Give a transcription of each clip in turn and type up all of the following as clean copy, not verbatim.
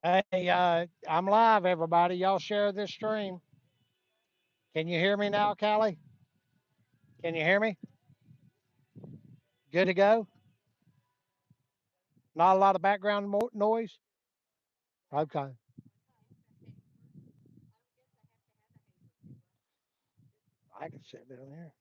Hey, I'm live, everybody. Y'all share this stream. Can you hear me now, Callie? Can you hear me? Good to go? Not a lot of background noise? Okay. I can sit down here.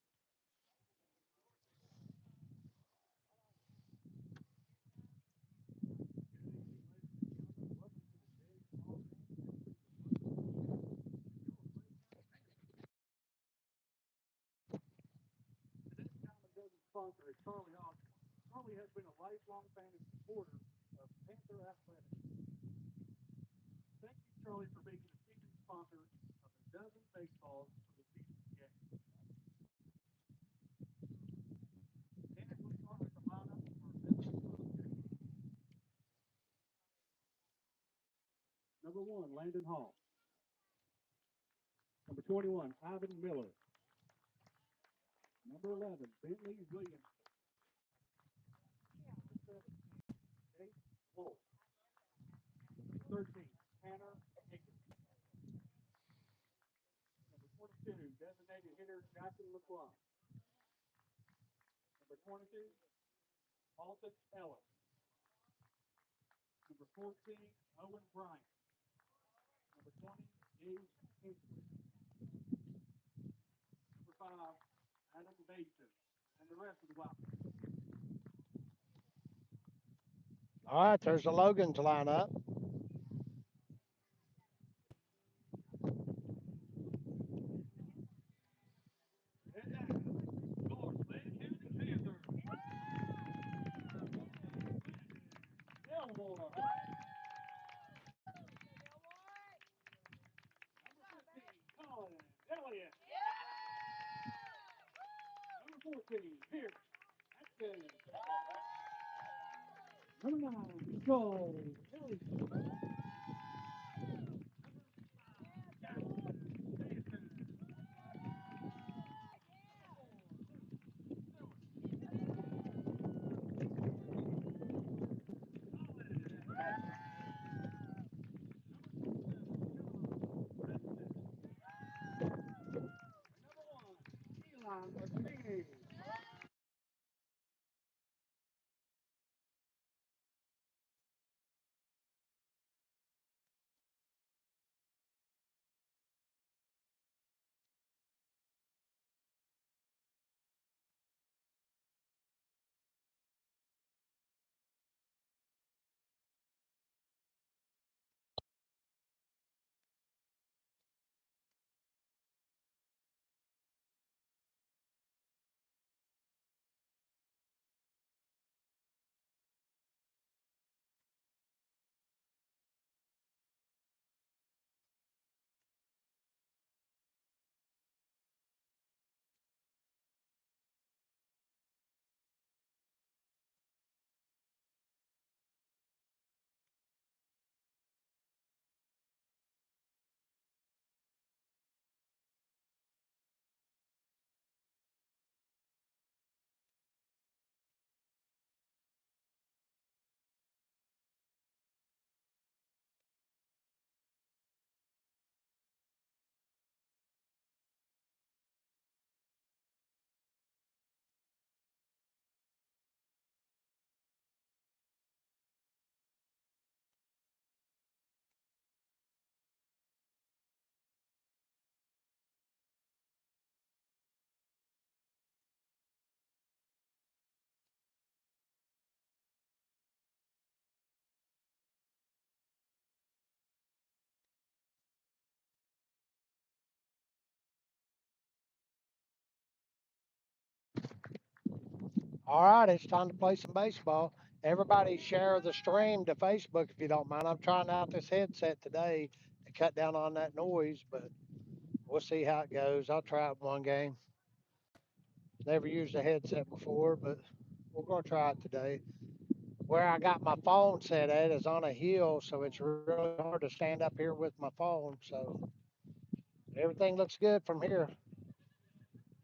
All right, there's a Logan to line up. All right, it's time to play some baseball. Everybody share the stream to Facebook if you don't mind. I'm trying out this headset today to cut down on that noise, but we'll see how it goes. I'll try it one game. Never used a headset before, but we're going to try it today. Where I got my phone set at is on a hill, so it's really hard to stand up here with my phone. So everything looks good from here.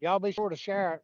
Y'all be sure to share it.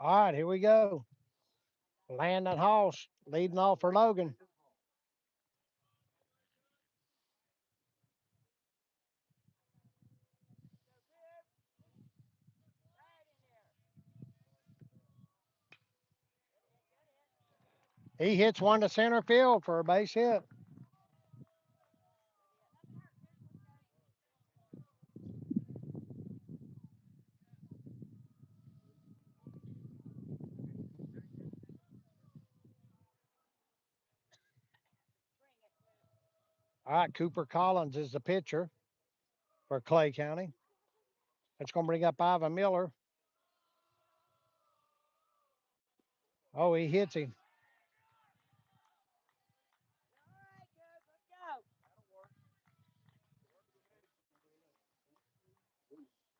All right, here we go. Landon Hoss leading off for Logan. He hits one to center field for a base hit. All right, Cooper Collins is the pitcher for Clay County. That's going to bring up Ivan Miller. Oh, he hits him.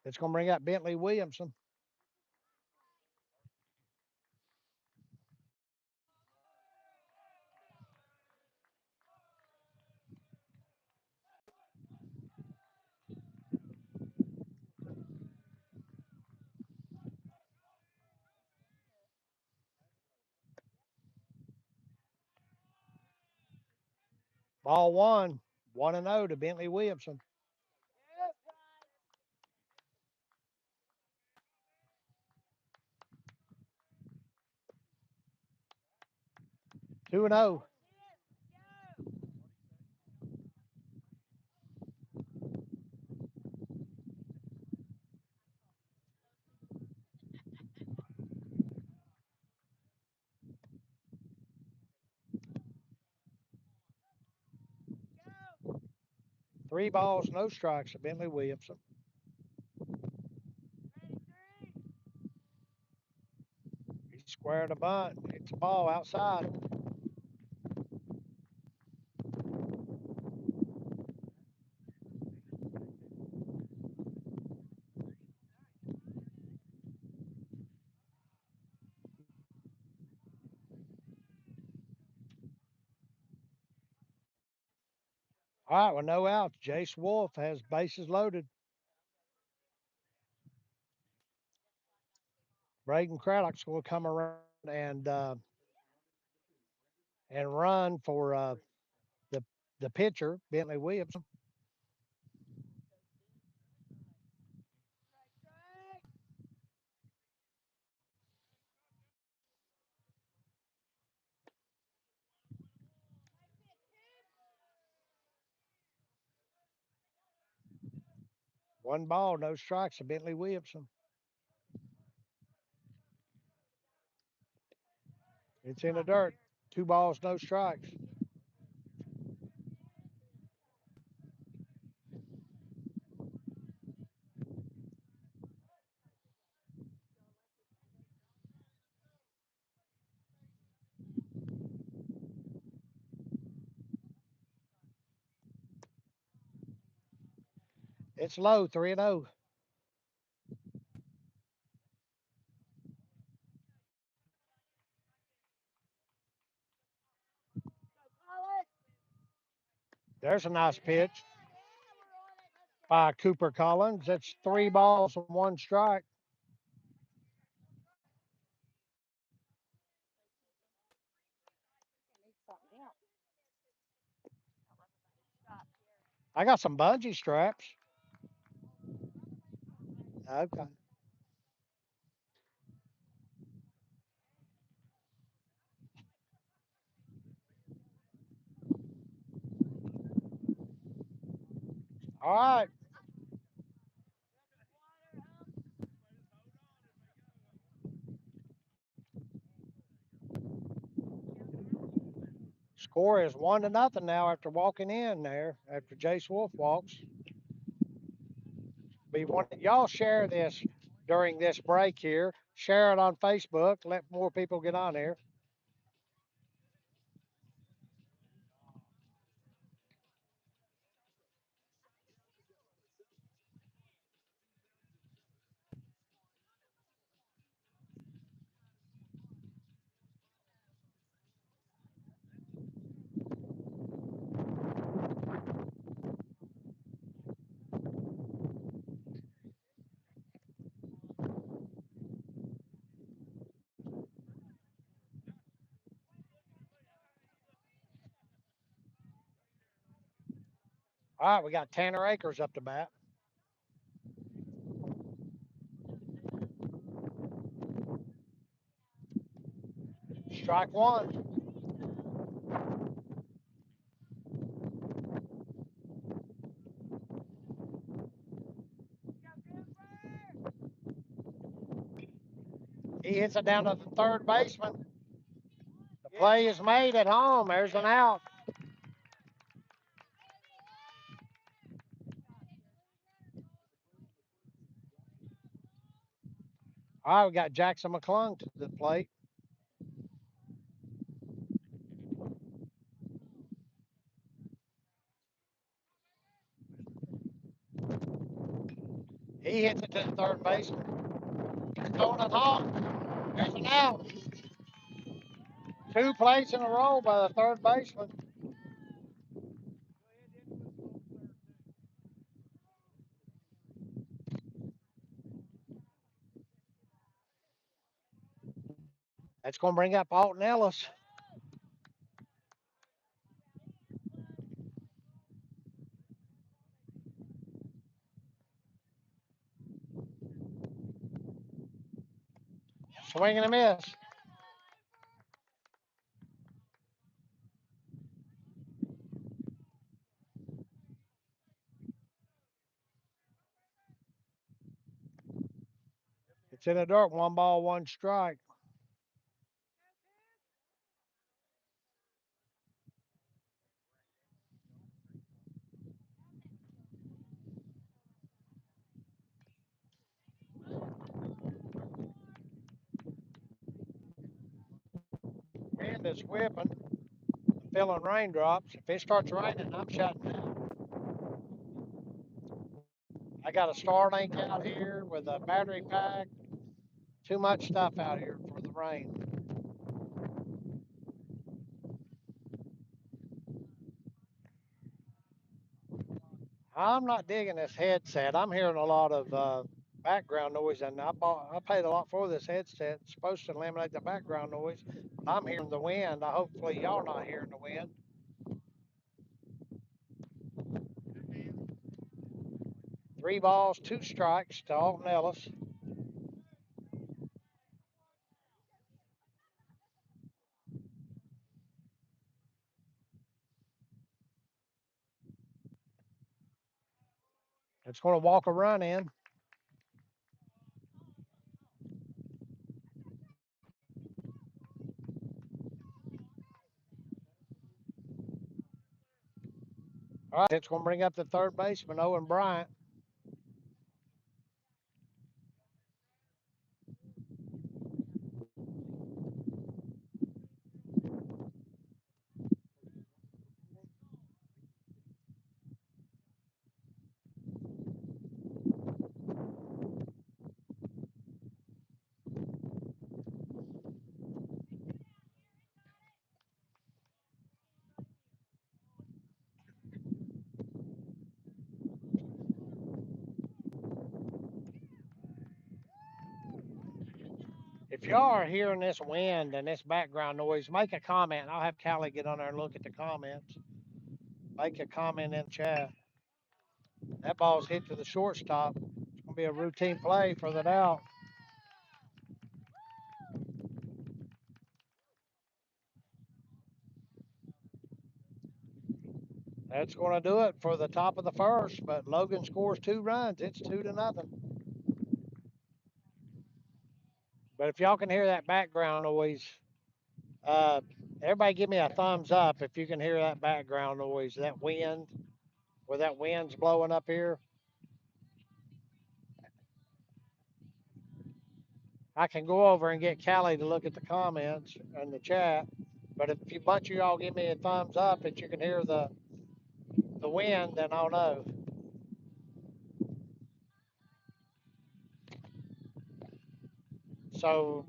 It's going to bring up Bentley Williamson. Ball one, 1-0 to Bentley Williamson. 2-0. Three balls, no strikes to Bentley Williamson. He squared a bunt. It's a ball outside. All right, with no outs, Jace Wolf has bases loaded. Braden Craddock's going to come around and run for the the pitcher, Bentley Williamson. One ball, no strikes to Bentley Williamson. It's in the dirt. Two balls, no strikes. It's low, 3-0. There's a nice pitch by Cooper Collins. That's three balls and one strike. I got some bungee straps. Okay. All right. Score is 1-0 now after walking in there, after Jace Wolf walks. Y'all share this during this break here. Share it on Facebook. Let more people get on here. All right, we got Tanner Akers up to bat. Strike one. He hits it down to the third baseman. The play is made at home. There's an out. All right, we got Jackson McClung to the plate. He hits it to the third baseman. He's going it home. There's an out. Two plays in a row by the third baseman. That's going to bring up Alton Ellis. Swing and a miss. It's in the dirt. 1 ball, 1 strike. Wind is whipping, filling raindrops. If it starts raining, I'm shutting down. I got a Starlink out here with a battery pack. Too much stuff out here for the rain. I'm not digging this headset. I'm hearing a lot of background noise, and I paid a lot for this headset. It's supposed to eliminate the background noise. I'm hearing the wind. Hopefully, y'all not hearing the wind. 3 balls, 2 strikes to Alton Ellis. It's going to walk a run in. All right, it's going to bring up the third baseman, Owen Bryant. If y'all are hearing this wind and this background noise, make a comment. I'll have Callie get on there and look at the comments. Make a comment in the chat. That ball's hit to the shortstop. It's going to be a routine play for the out. That's going to do it for the top of the first, but Logan scores 2 runs. It's 2-0. But if y'all can hear that background noise, uh, everybody give me a thumbs up if you can hear that background noise, that wind, where that wind's blowing up here. I can go over and get Callie to look at the comments and the chat. But if a bunch of y'all give me a thumbs up that you can hear the wind, then I'll know. So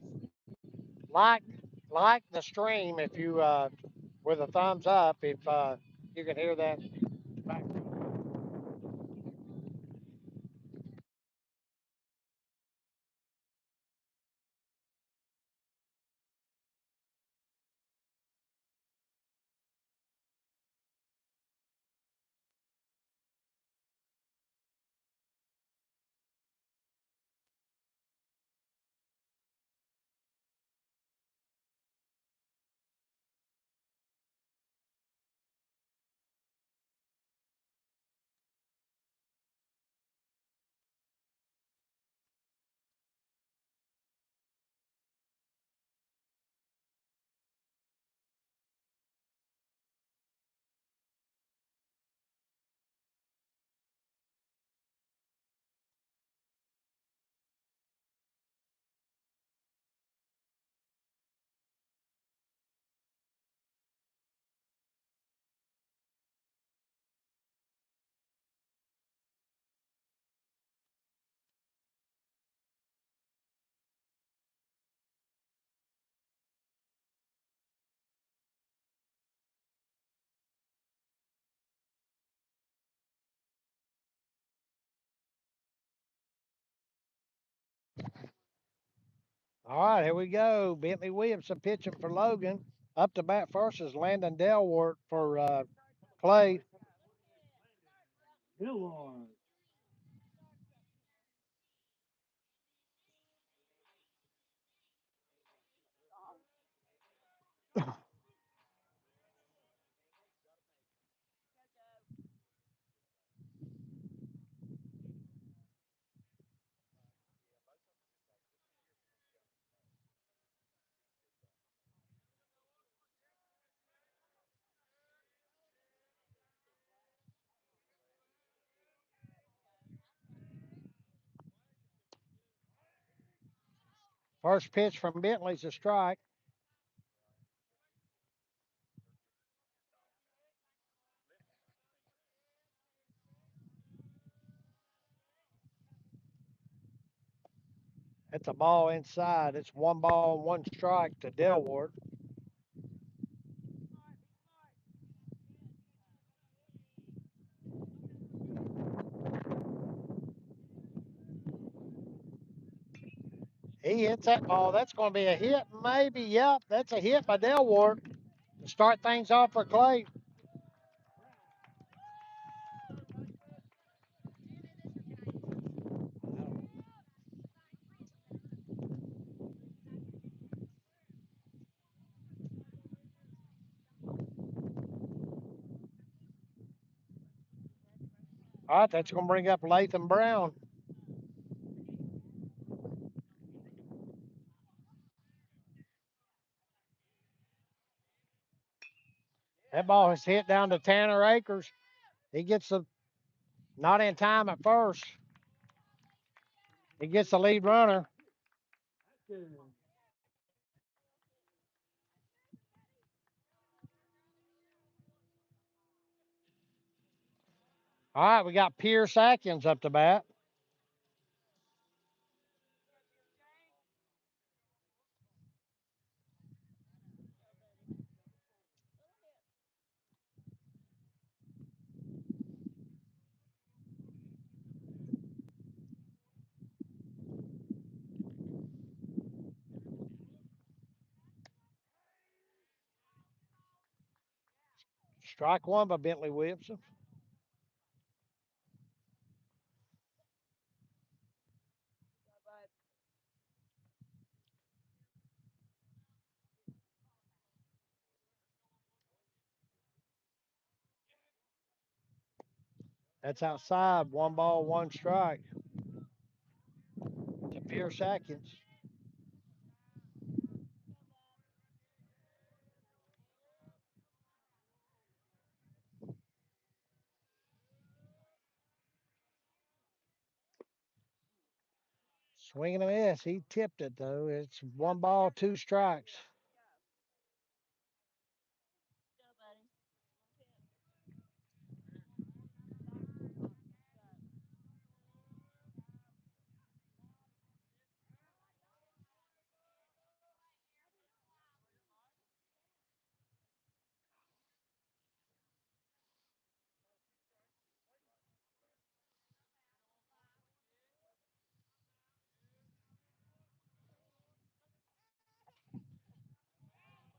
like like the stream if you with a thumbs up if you can hear that background. All right, here we go. Bentley Williamson pitching for Logan. Up to bat first is Landon Delwart for Clay. First pitch from Bentley's a strike. It's a ball inside. It's 1 ball, 1 strike to Delwart. He hits that ball. That's going to be a hit, maybe. Yep, that's a hit by Delwart to start things off for Clay. All right, that's going to bring up Latham Brown. That ball is hit down to Tanner Akers. He gets the not in time at first. He gets the lead runner. All right, we got Pierce Atkins up to bat. Strike one by Bentley Williamson. That's outside. 1 ball, 1 strike to Pierce Atkins. Swing and a miss. He tipped it though. It's 1 ball, 2 strikes.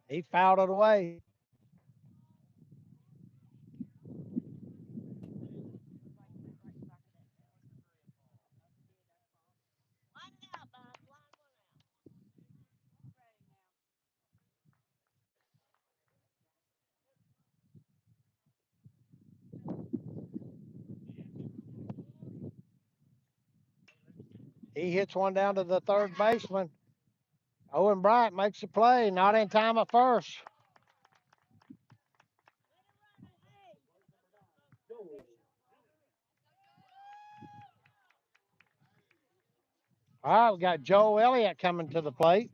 He fouled it away. He hits one down to the third baseman. Owen Bryant makes the play. Not in time at first. All right, we got Joe Elliott coming to the plate.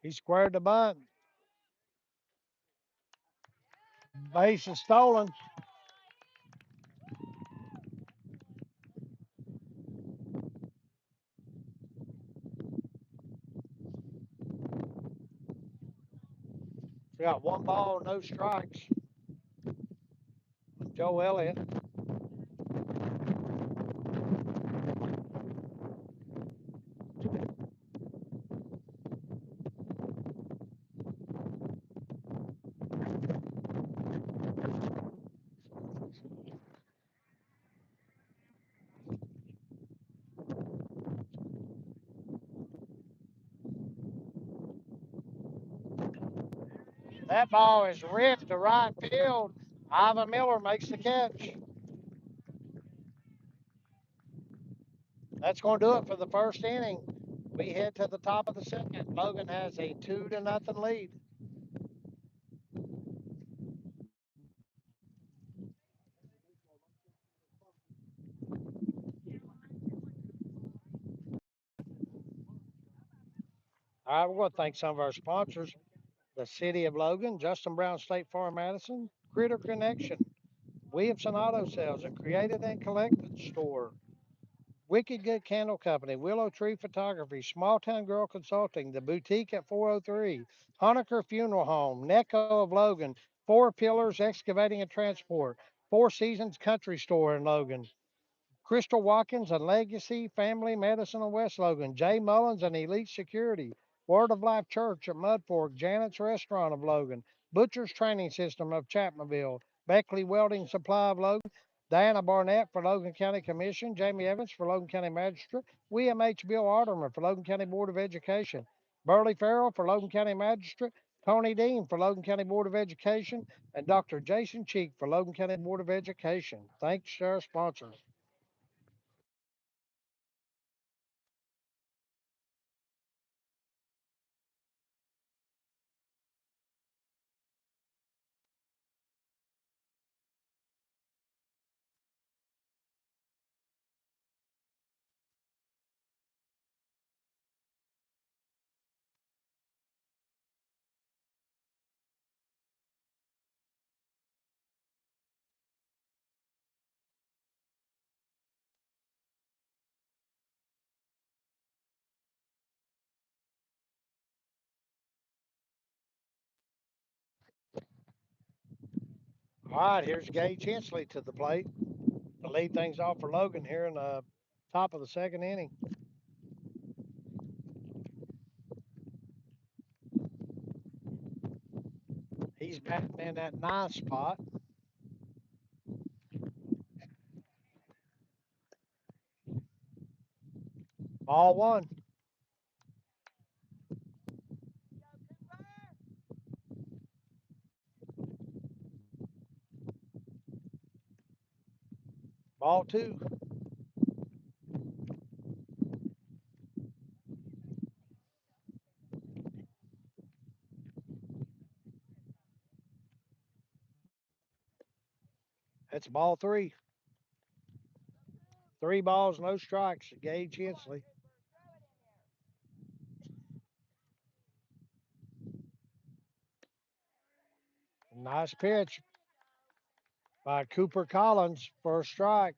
He squared the bunt. Base is stolen. We got one ball, no strikes. Joe Elliott. That ball is ripped to right field. Ivan Miller makes the catch. That's going to do it for the first inning. We head to the top of the second. Logan has a 2-0 lead. All right, we're going to thank some of our sponsors: the City of Logan, Justin Brown State Farm Madison, Critter Connection, Williamson Auto Sales, and Created and Collected Store, Wicked Good Candle Company, Willow Tree Photography, Small Town Girl Consulting, The Boutique at 403, Honaker Funeral Home, Necco of Logan, Four Pillars Excavating and Transport, Four Seasons Country Store in Logan, Crystal Watkins and Legacy Family Medicine of West Logan, Jay Mullins and Elite Security, Word of Life Church at Mud Fork, Janet's Restaurant of Logan, Butcher's Training System of Chapmanville, Beckley Welding Supply of Logan, Diana Barnett for Logan County Commission, Jamie Evans for Logan County Magistrate, William H. Bill Alderman for Logan County Board of Education, Burley Farrell for Logan County Magistrate, Tony Dean for Logan County Board of Education, and Dr. Jason Cheek for Logan County Board of Education. Thanks to our sponsors. All right, here's Gage Hensley to the plate to lead things off for Logan here in the top of the second inning. He's batting in that ninth spot. Ball one. Ball two. That's ball three. Three balls, no strikes. Gage Hensley. Nice pitch by Cooper Collins for a strike.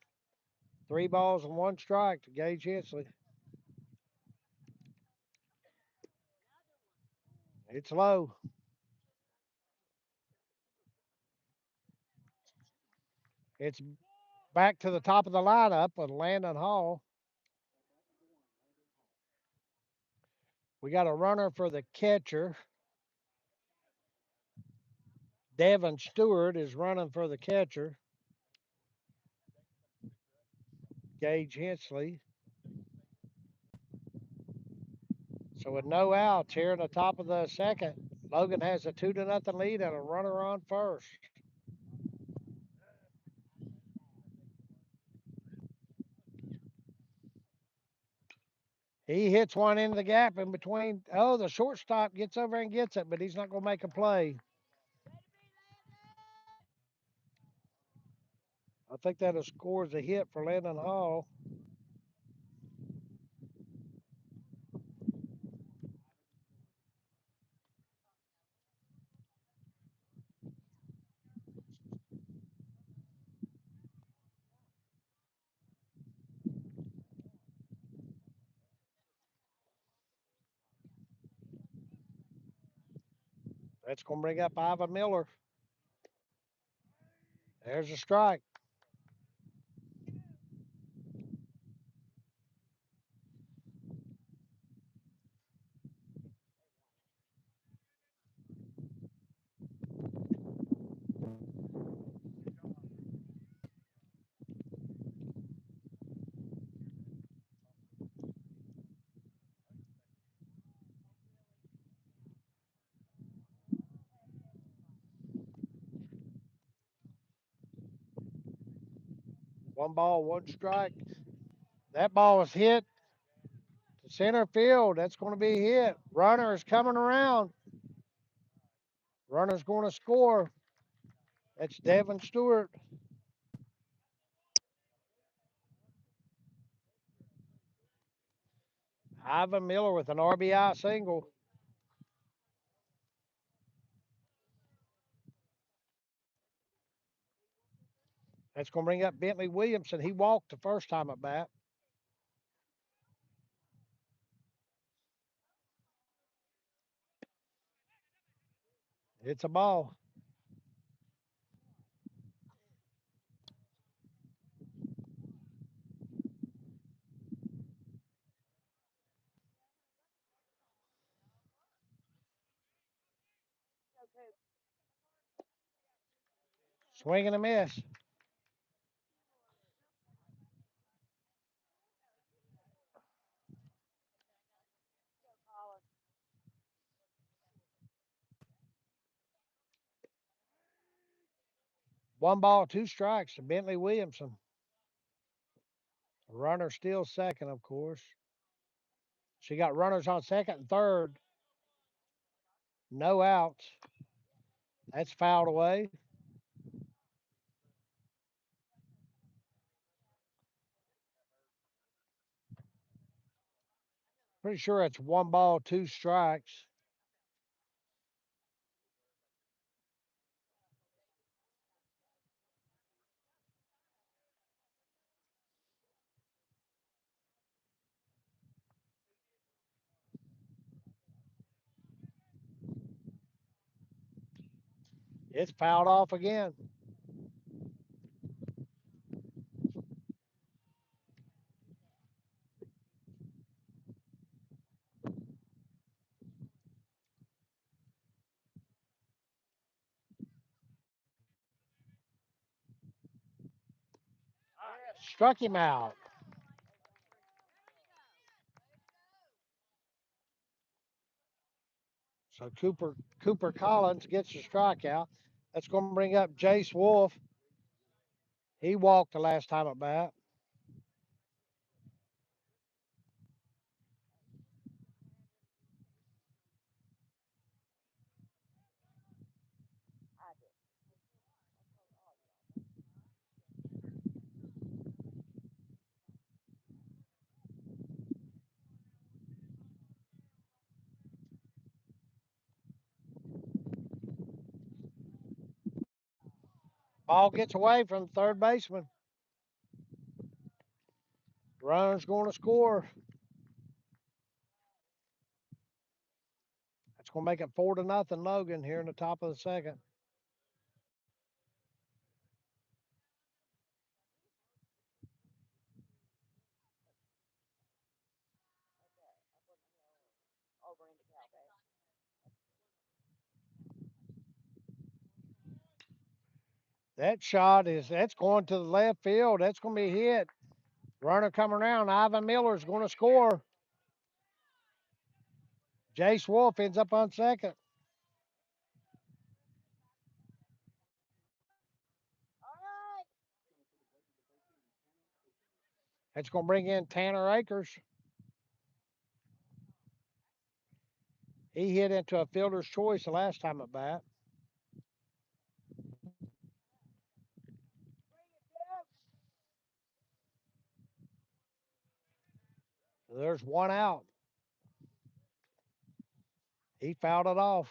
Three balls and one strike to Gage Hensley. It's low. It's back to the top of the lineup with Landon Hall. We got a runner for the catcher. Devin Stewart is running for the catcher. Gage Hensley. So with no outs here in the top of the second, Logan has a 2-0 lead and a runner on first. He hits one into the gap in between. Oh, the shortstop gets over and gets it, but he's not going to make a play. I think that scores a hit for Landon Hall. That's going to bring up Ivan Miller. There's a strike. One ball, one strike. That ball is hit to center field. That's going to be hit. Runner is coming around. Runner's going to score. That's Devin Stewart. Ivan Miller with an RBI single. That's going to bring up Bentley Williamson. He walked the first time at bat. It's a ball. Swing and a miss. One ball, two strikes to Bentley Williamson. Runner still second, of course. She got runners on second and third. No outs. That's fouled away. Pretty sure it's one ball, two strikes. It's fouled off again. Struck him out. So Cooper Collins gets a strikeout. That's going to bring up Jace Wolf. He walked the last time at bat. Ball gets away from the third baseman. Runner's going to score. That's going to make it 4-0 Logan here in the top of the second. That shot that's going to the left field. That's going to be hit. Runner coming around. Ivan Miller's going to score. Jace Wolf ends up on second. That's going to bring in Tanner Akers. He hit into a fielder's choice the last time at bat. So there's one out. He fouled it off.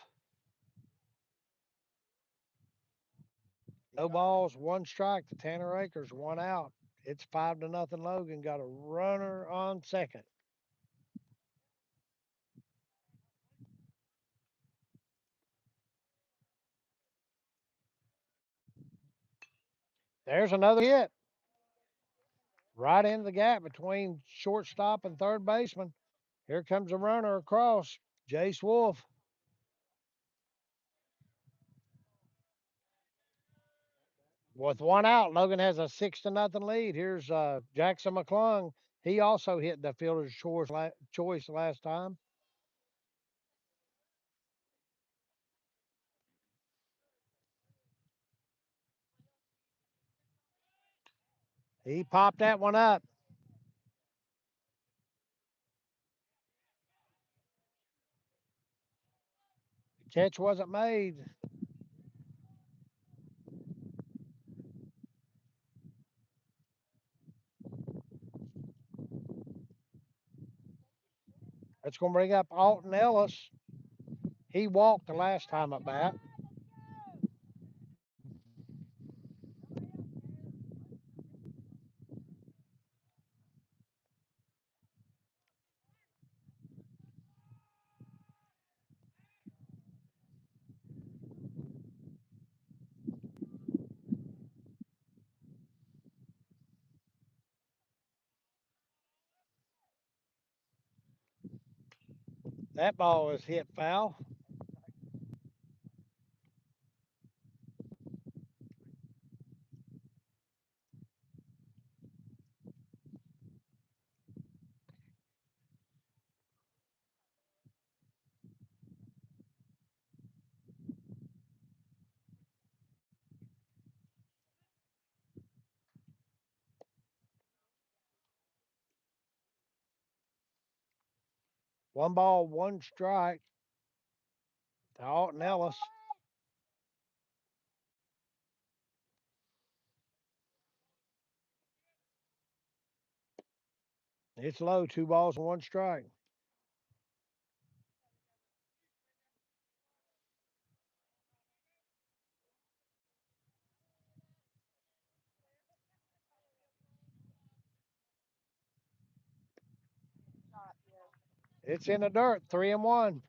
No balls, one strike to Tanner Akers, one out. It's 5-0 Logan. Got a runner on second. There's another hit right into the gap between shortstop and third baseman. Here comes a runner across. Jace Wolf. With one out, Logan has a 6-0 lead. Here's Jackson McClung. He also hit the fielder's choice last time. He popped that one up. Catch wasn't made. That's going to bring up Alton Ellis. He walked the last time at bat. That ball was hit foul. One ball, one strike to Alton Ellis. It's low, 2 balls and one strike. It's in the dirt, 3-1.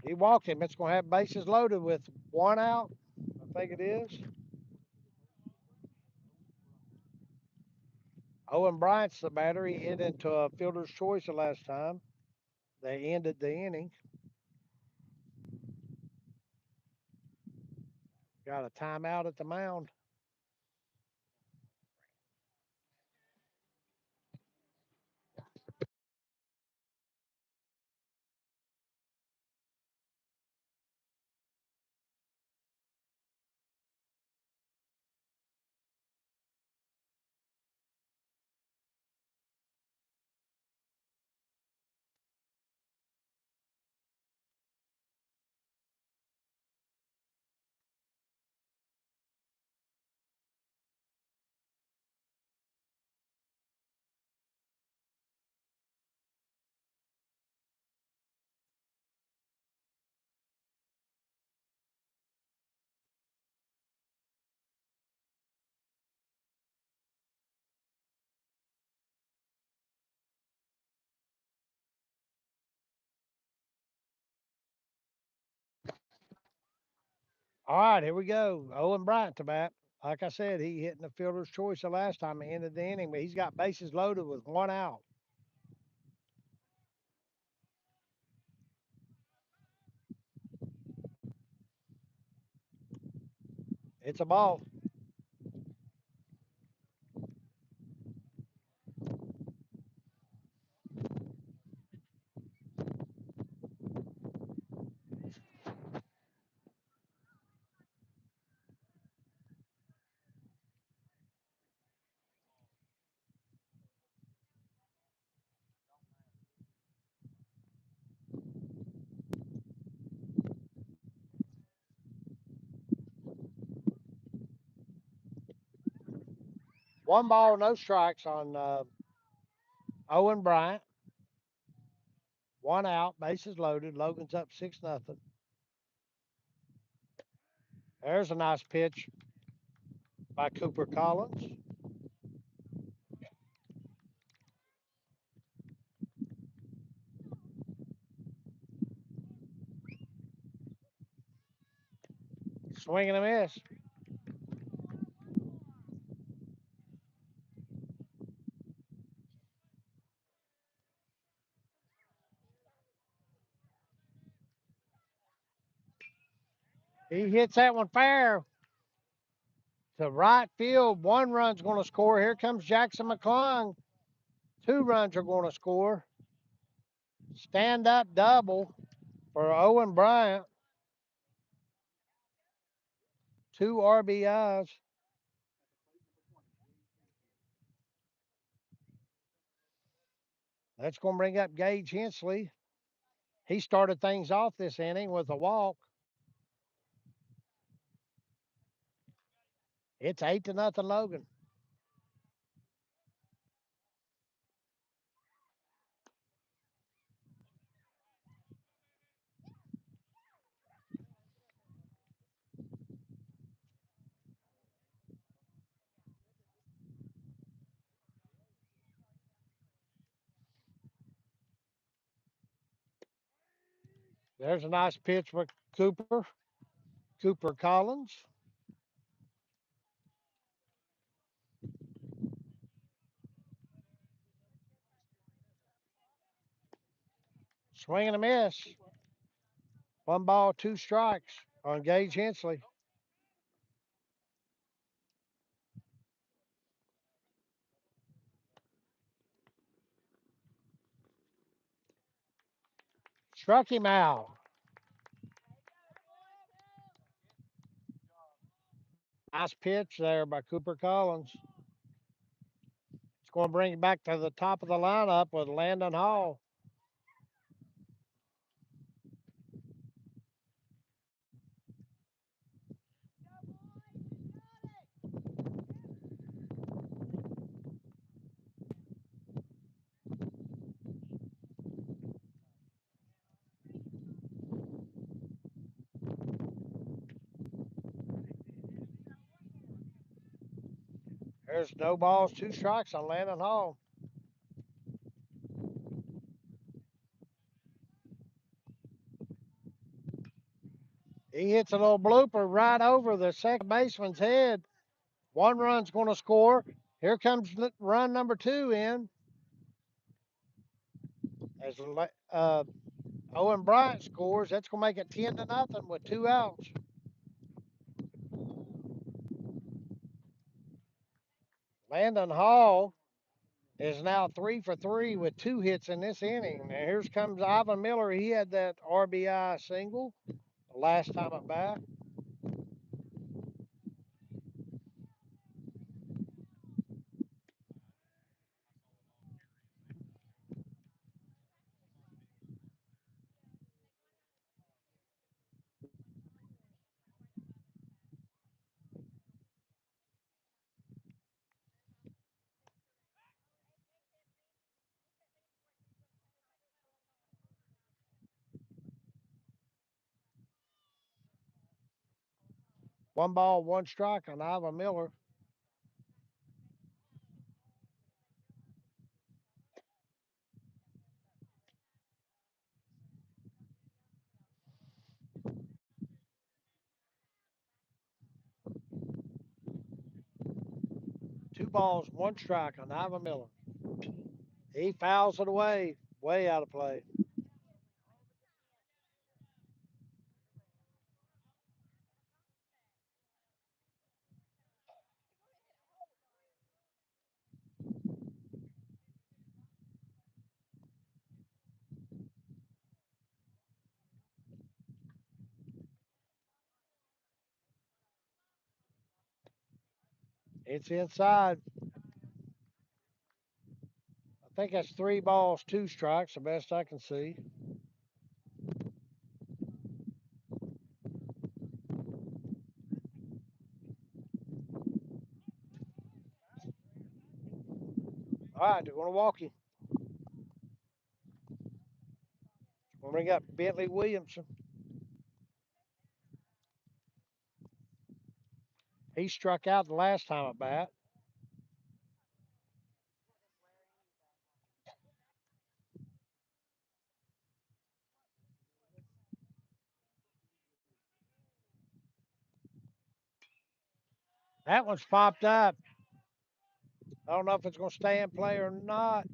He walked him. It's going to have bases loaded with one out. I think it is. Owen Bryant's the batter. He hit into a fielder's choice the last time. They ended the inning. Got a timeout at the mound. All right, here we go. Owen Bryant to bat. Like I said, he hit in the fielder's choice the last time. He ended the inning, but he's got bases loaded with one out. It's a ball. One ball, no strikes on Owen Bryant. One out, bases loaded. Logan's up 6-0. There's a nice pitch by Cooper Collins. Swing and a miss. He hits that one fair to right field. 1 run's going to score. Here comes Jackson McClung. 2 runs are going to score. Stand up double for Owen Bryant. 2 RBIs. That's going to bring up Gage Hensley. He started things off this inning with a walk. It's 8-0 Logan. There's a nice pitch for Cooper. Cooper Collins. Swing and a miss. 1 ball, 2 strikes on Gage Hensley. Struck him out. Nice pitch there by Cooper Collins. It's going to bring it back to the top of the lineup with Landon Hall. There's no balls, 2 strikes on Landon Hall. He hits a little blooper right over the second baseman's head. 1 run's going to score. Here comes run number 2 in as Owen Bryant scores. That's going to make it 10-0 with 2 outs. Landon Hall is now 3 for 3 with 2 hits in this inning. Now here comes Ivan Miller. He had that RBI single the last time at bat. One ball, 1 strike on Ivan Miller. Two balls, 1 strike on Ivan Miller. He fouls it away, way out of play. It's inside. I think that's 3 balls, 2 strikes, the best I can see. All right, they're going to walk him. We'll bring up Bentley Williamson. He struck out the last time at bat. That one's popped up. I don't know if it's going to stay in play or not.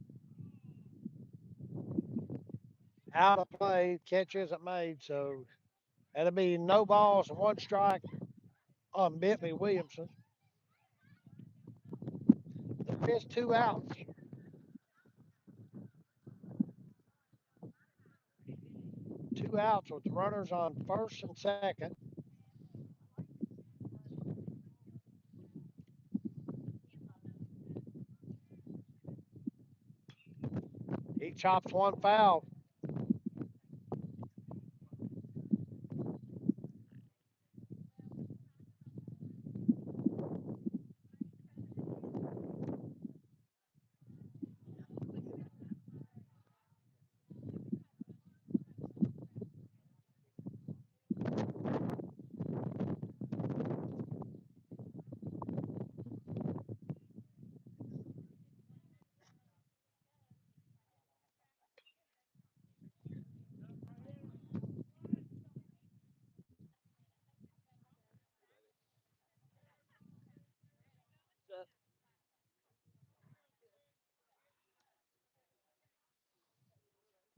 Out of play. Catch isn't made. So that'll be no balls and one strike on Bentley Williamson. There is two outs. Two outs with runners on first and second. He chops one foul.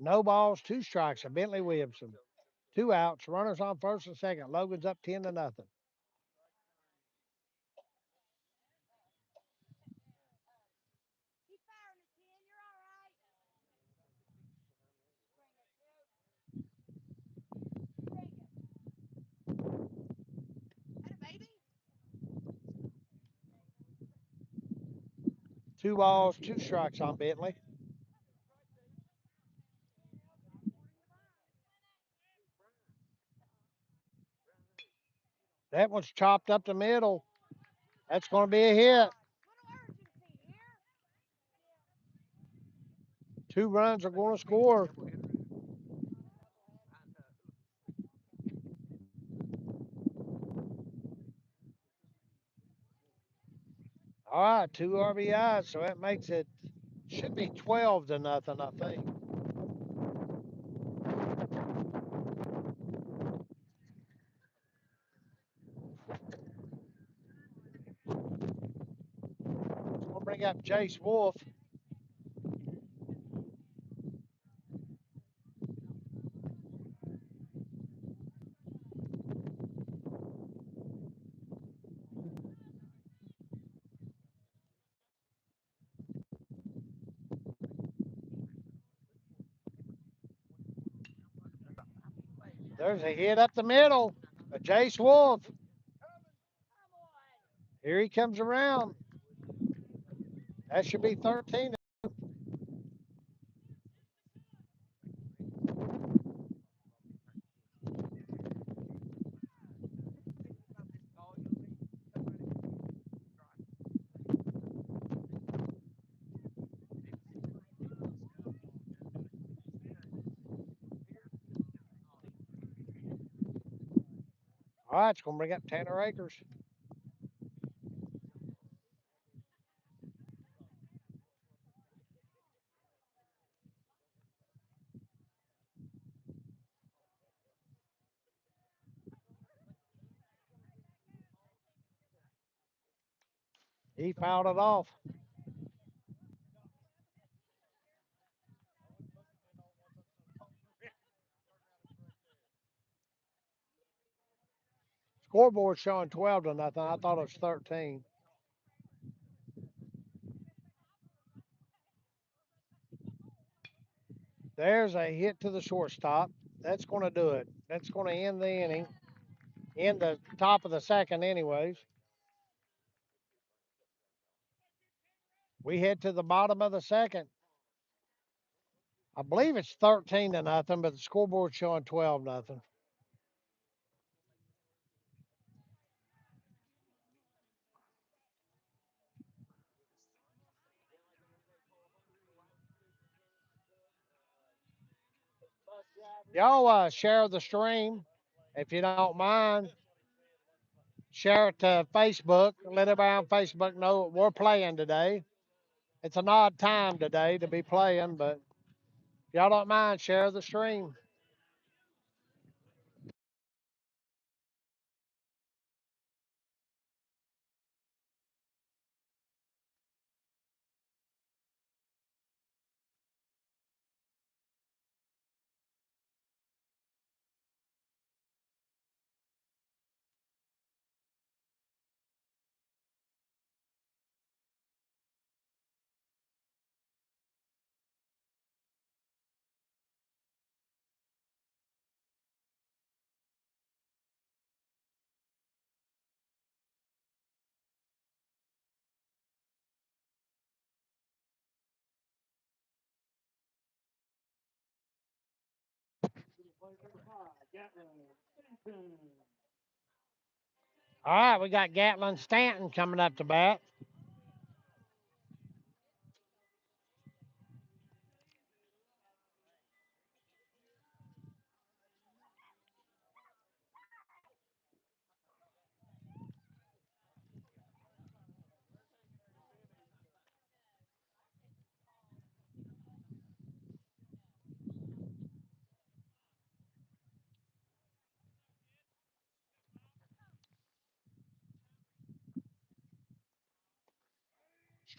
No balls, two strikes of Bentley Williamson. Two outs, runners on first and second. Logan's up 10 to nothing. Two balls, two strikes on Bentley. That one's chopped up the middle. That's going to be a hit. Two runs are going to score. All right, two RBIs, so that makes it should be 12 to nothing, I think. We'll bring up Jace Wolf. There's a hit up the middle. Jace Wolf. Here he comes around. That should be 13. All right, it's going to bring up Tanner Akers. He fouled it off. Scoreboard showing 12 to nothing. I thought it was 13. There's a hit to the shortstop. That's going to do it. That's going to end the inning. In the top of the second, anyways. We head to the bottom of the second. I believe it's 13 to nothing, but the scoreboard's showing 12 nothing. Y'all share the stream if you don't mind. Share it to Facebook. Let everybody on Facebook know we're playing today. It's an odd time today to be playing, but if y'all don't mind, share the stream. All right, we got Gatlin Stanton coming up to bat.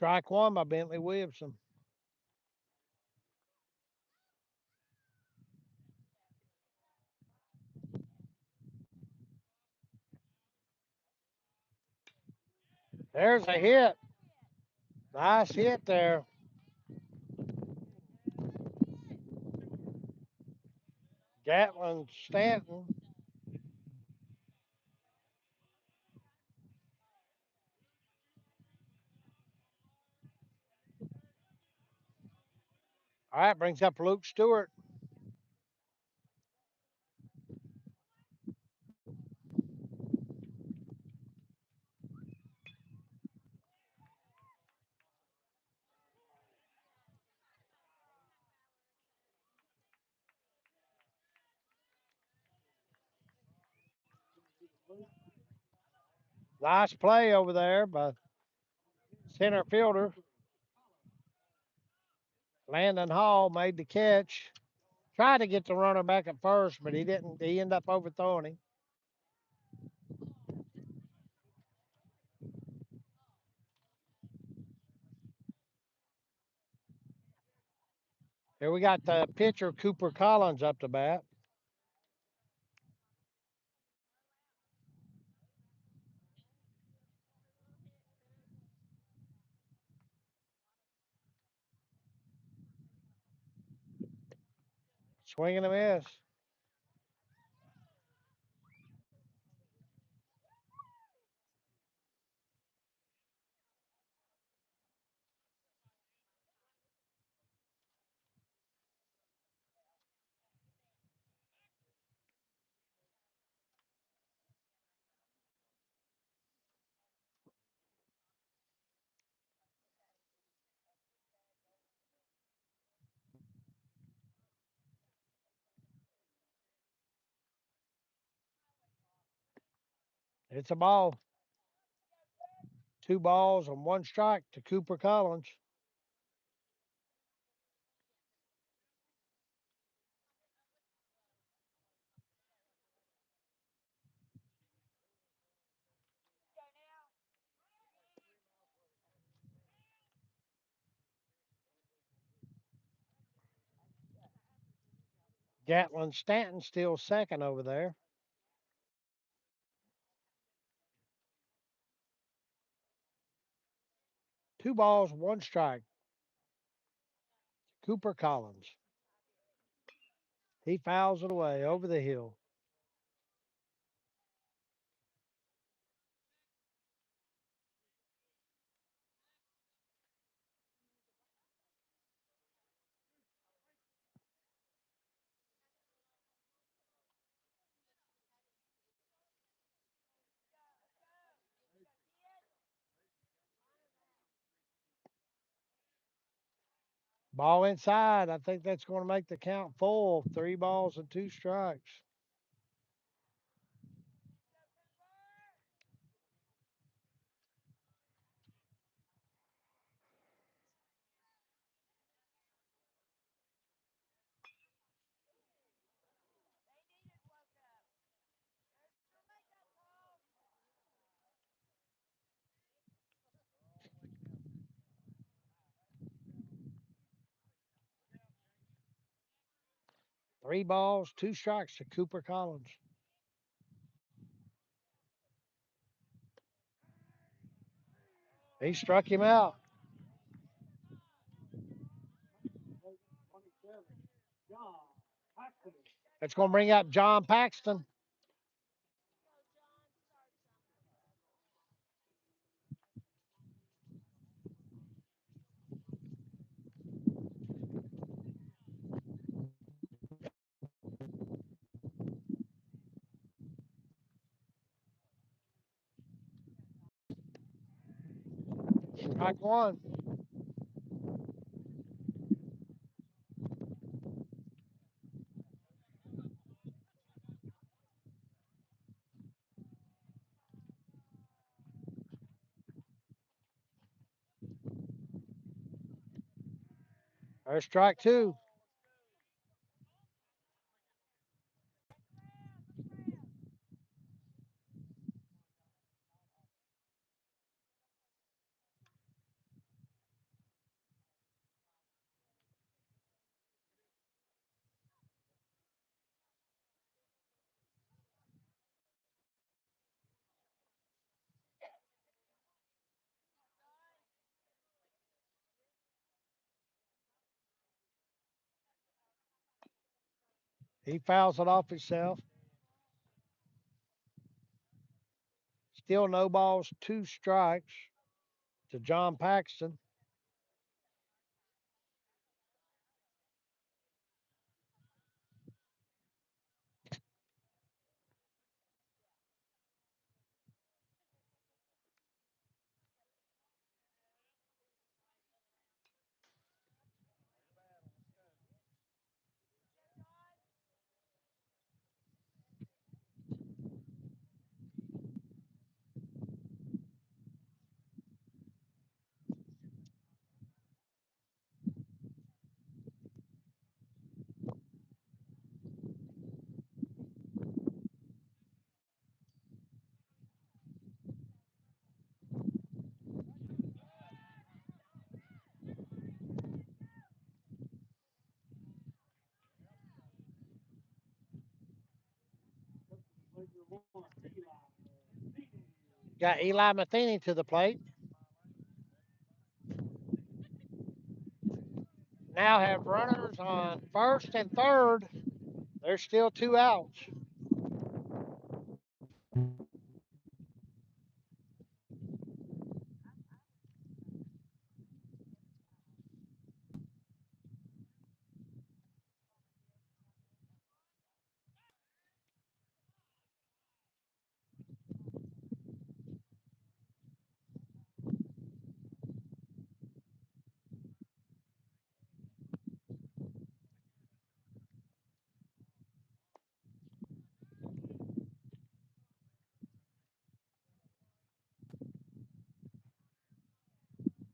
Strike one by Bentley Williamson. There's a hit. Nice hit there. Gatlin Stanton. All right, brings up Luke Stewart. Nice play over there by center fielder. Landon Hall made the catch. Tried to get the runner back at first, but he didn't. He ended up overthrowing him. Here we got the pitcher Cooper Collins up to bat. Swing and a miss. It's a ball. Two balls and one strike to Cooper Collins. Gatlin Stanton still second over there. Two balls, one strike. Cooper Collins. He fouls it away over the hill. Ball inside. I think that's going to make the count full. Three balls and two strikes. Three balls, two strikes to Cooper Collins. He struck him out. That's going to bring up John Paxton. Strike one. There's strike two. He fouls it off himself. Still no balls, two strikes to John Paxton. Got Eli Matheny to the plate. Now have runners on first and third. There's still two outs.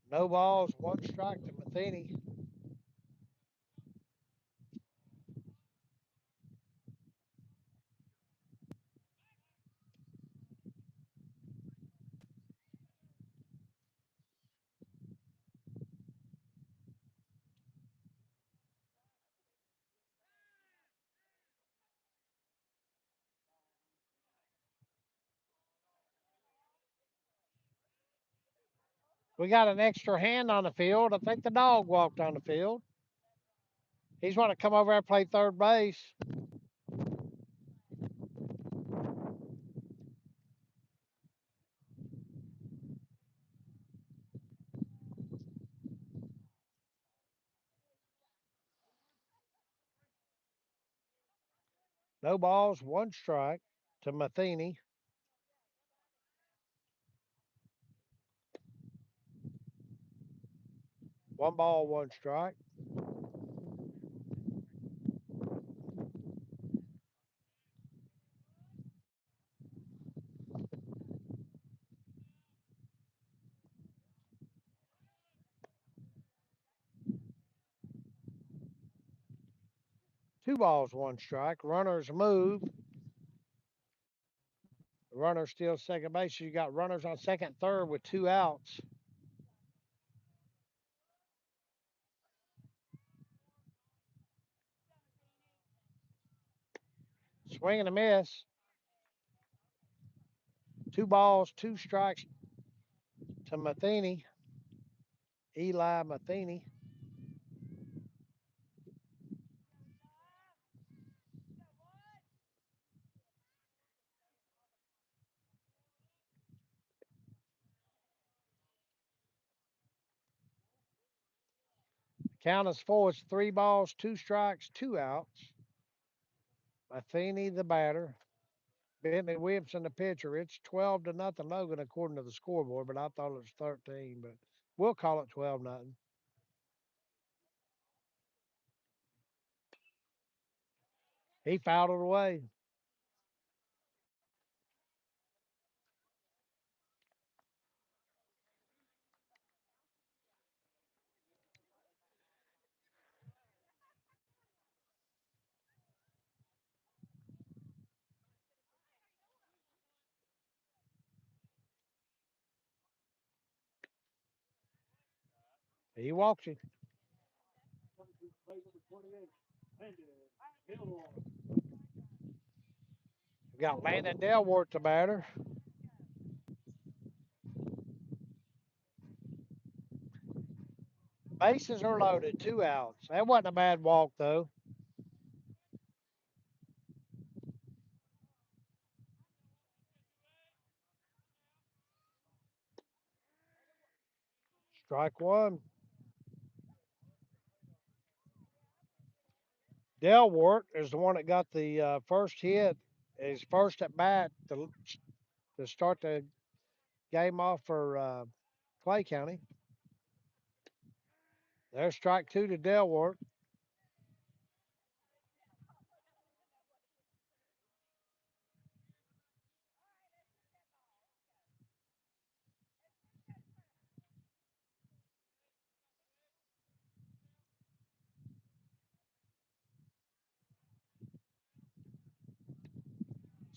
No balls, one strike to Matheny. We got an extra hand on the field. I think the dog walked on the field. He's want to come over and play third base. No balls, one strike to Matheny. One ball, one strike. Two balls, one strike. Runners move. The runner still second base. You got runners on second, third with two outs. Swing and a miss. 2 balls, 2 strikes to Matheny. Eli Matheny. Count is 4. It's 3 balls, 2 strikes, 2 outs. Matheny the batter. Bentley Williamson the pitcher. It's 12-0 Logan according to the scoreboard, but I thought it was 13. But we'll call it 12-0. He fouled it away. He walks him. We got Landon Delworth the batter. Bases are loaded. 2 outs. That wasn't a bad walk though. Strike one. Delworth is the one that got the first hit. His first at bat to start the game off for Clay County. There's strike two to Delworth.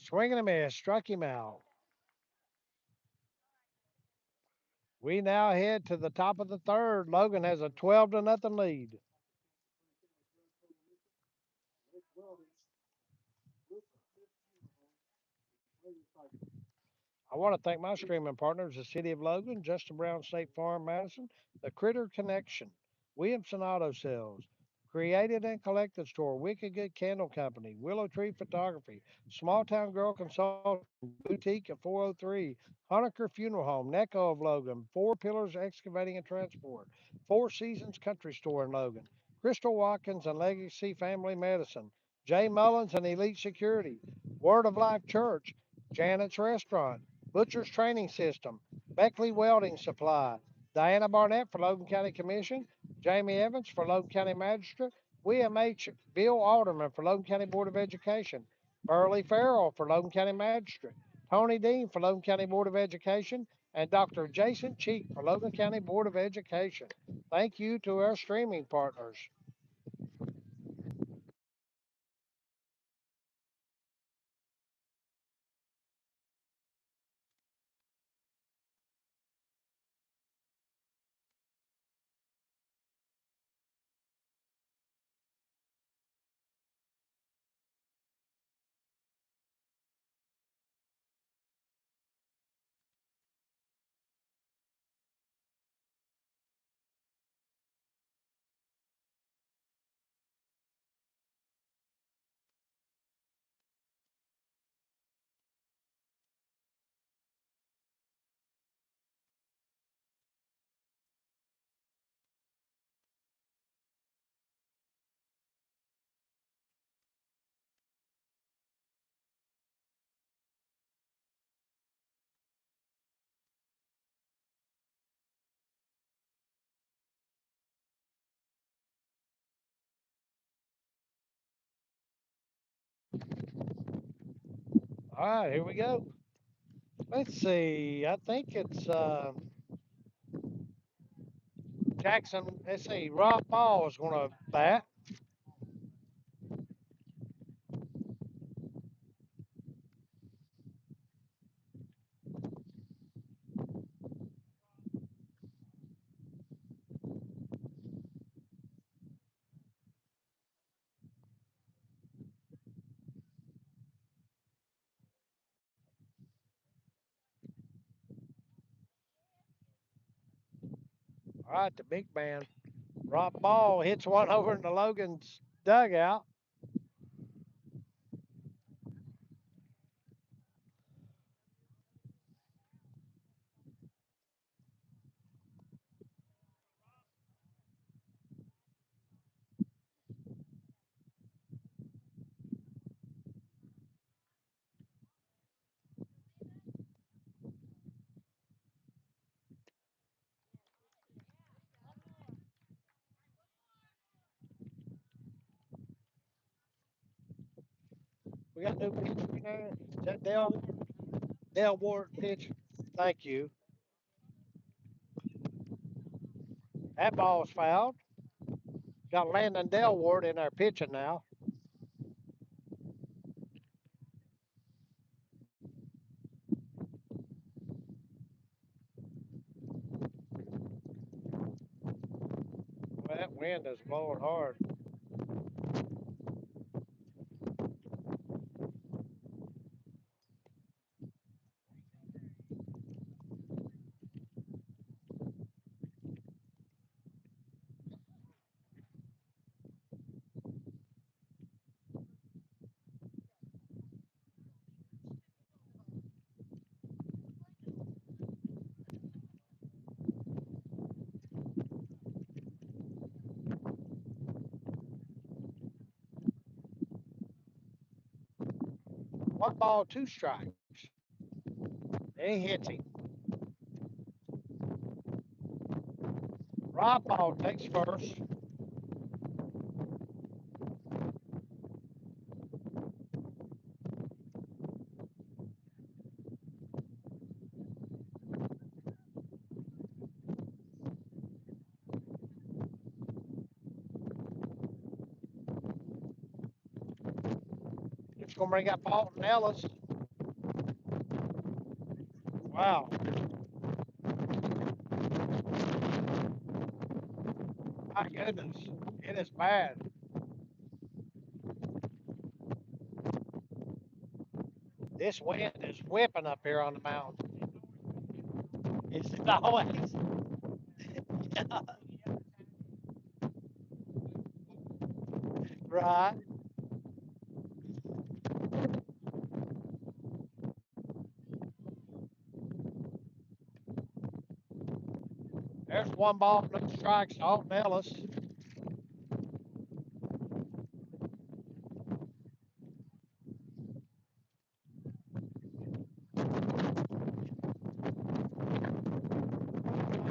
Swing and a miss. Struck him out. We now head to the top of the third. Logan has a 12-0 lead. I want to thank my streaming partners, the City of Logan, Justin Brown State Farm, Madison, the Critter Connection, Williamson Auto Sales, Created and Collected Store, Wicked Good Candle Company, Willow Tree Photography, Small Town Girl Consulting, Boutique at 403, Honecker Funeral Home, Necco of Logan, Four Pillars Excavating and Transport, Four Seasons Country Store in Logan, Crystal Watkins and Legacy Family Medicine, Jay Mullins and Elite Security, Word of Life Church, Janet's Restaurant, Butcher's Training System, Beckley Welding Supply, Diana Barnett for Logan County Commission, Jamie Evans for Logan County Magistrate, William H. Bill Alderman for Logan County Board of Education, Burley Farrell for Logan County Magistrate, Tony Dean for Logan County Board of Education, and Dr. Jason Cheek for Logan County Board of Education. Thank you to our streaming partners. All right, here we go. Let's see. I think it's Jackson. Let's see. Rob Ball is going to bat. All right, the big man. Rob Ball hits one over in the Logan's dugout. We got new pitcher in there. Is that Dale Ward pitch? Thank you. That ball's fouled. Got Landon Delward in there pitching now. Well, that wind is blowing hard. One ball, two strikes. And he hits him. Rob Ball takes first. It's going to bring up Alton Ellis. Wow. My goodness. It is bad. This wind is whipping up here on the mountain. It's always. Right. There's one ball, no strikes, Alton Ellis.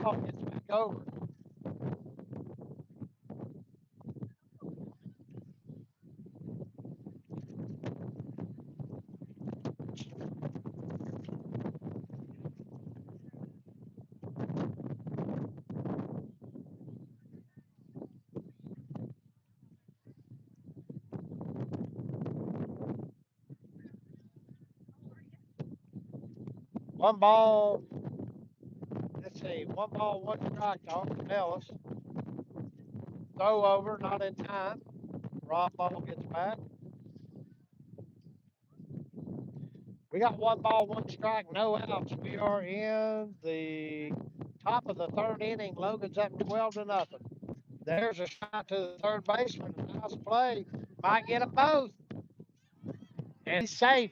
Oh, gets back over. One ball, let's see, one ball, one strike to Alton Ellis. Throw over, not in time. Rob Ball gets back. We got one ball, one strike, no outs. We are in the top of the third inning. Logan's up 12 to nothing. There's a shot to the third baseman. Nice play. Might get them both. And he's safe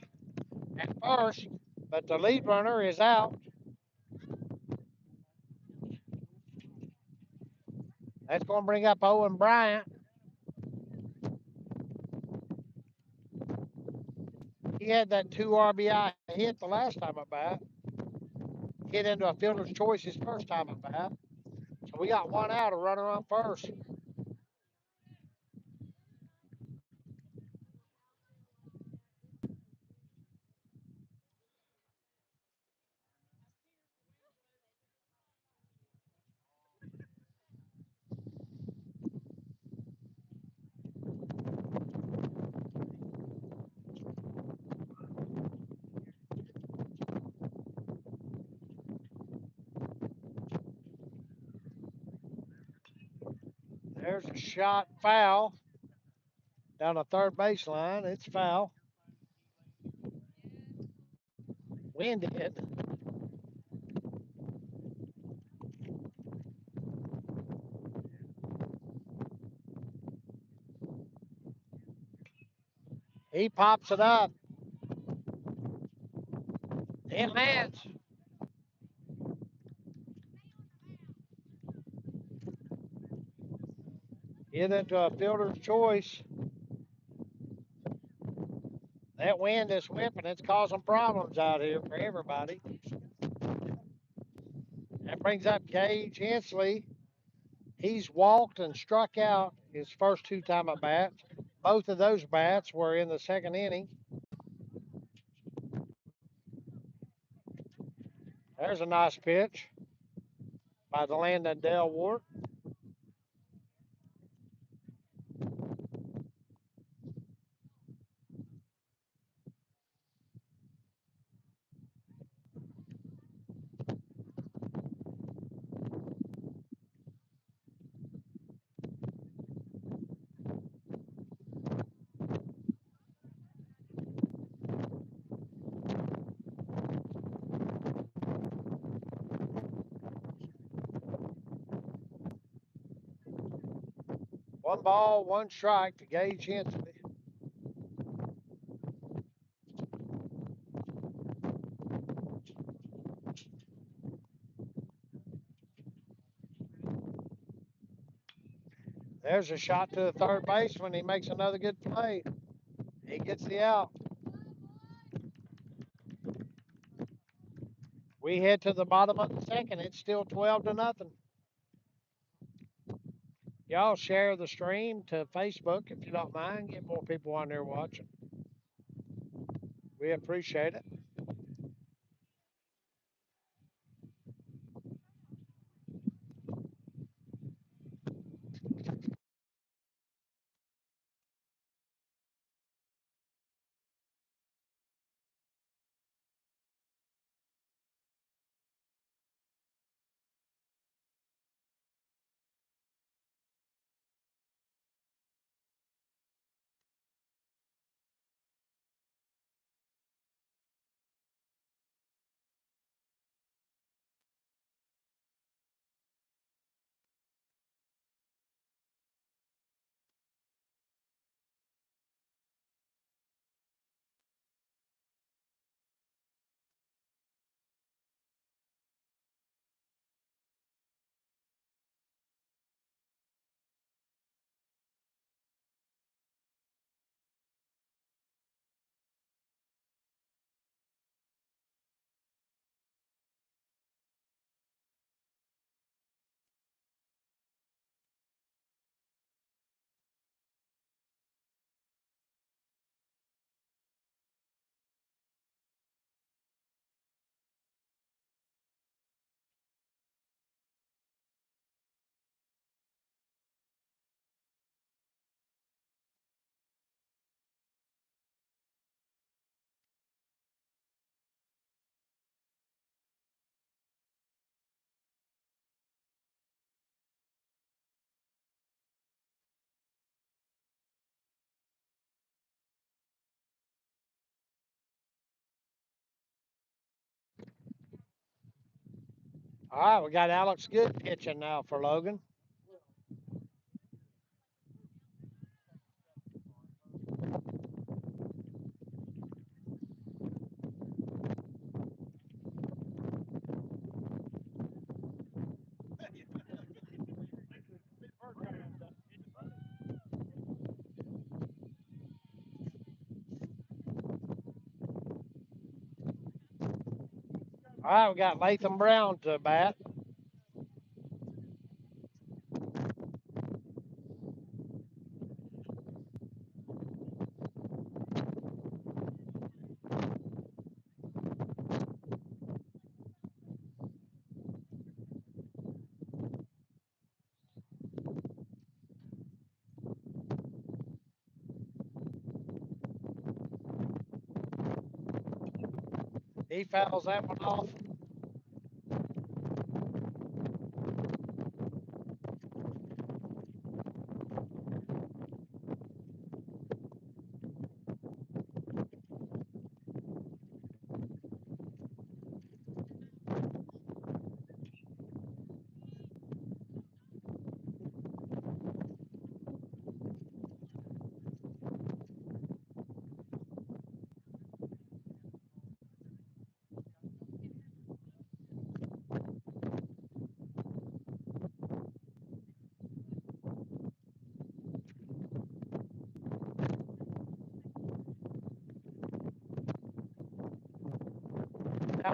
at first, but the lead runner is out. That's going to bring up Owen Bryant. He had that 2 RBI hit the last time at bat. Hit into a fielder's choice his first time at bat. So we got one out, a runner on first. There's a shot foul down the third baseline. It's foul. Wind hit. He pops it up. It lands. Get into a fielder's choice. That wind is whipping. It's causing problems out here for everybody. That brings up Gage Hensley. He's walked and struck out his first two time at bats. Both of those bats were in the second inning. There's a nice pitch by the Landon Delwart. 1 ball, 1 strike to Gage Hensley. There's a shot to the third baseman. He makes another good play. He gets the out. We head to the bottom of the second. It's still 12-0. Y'all share the stream to Facebook if you don't mind. Get more people on there watching. We appreciate it. All right, we got Alex Good pitching now for Logan. All right, we got Latham Brown to bat. He fouls that one off.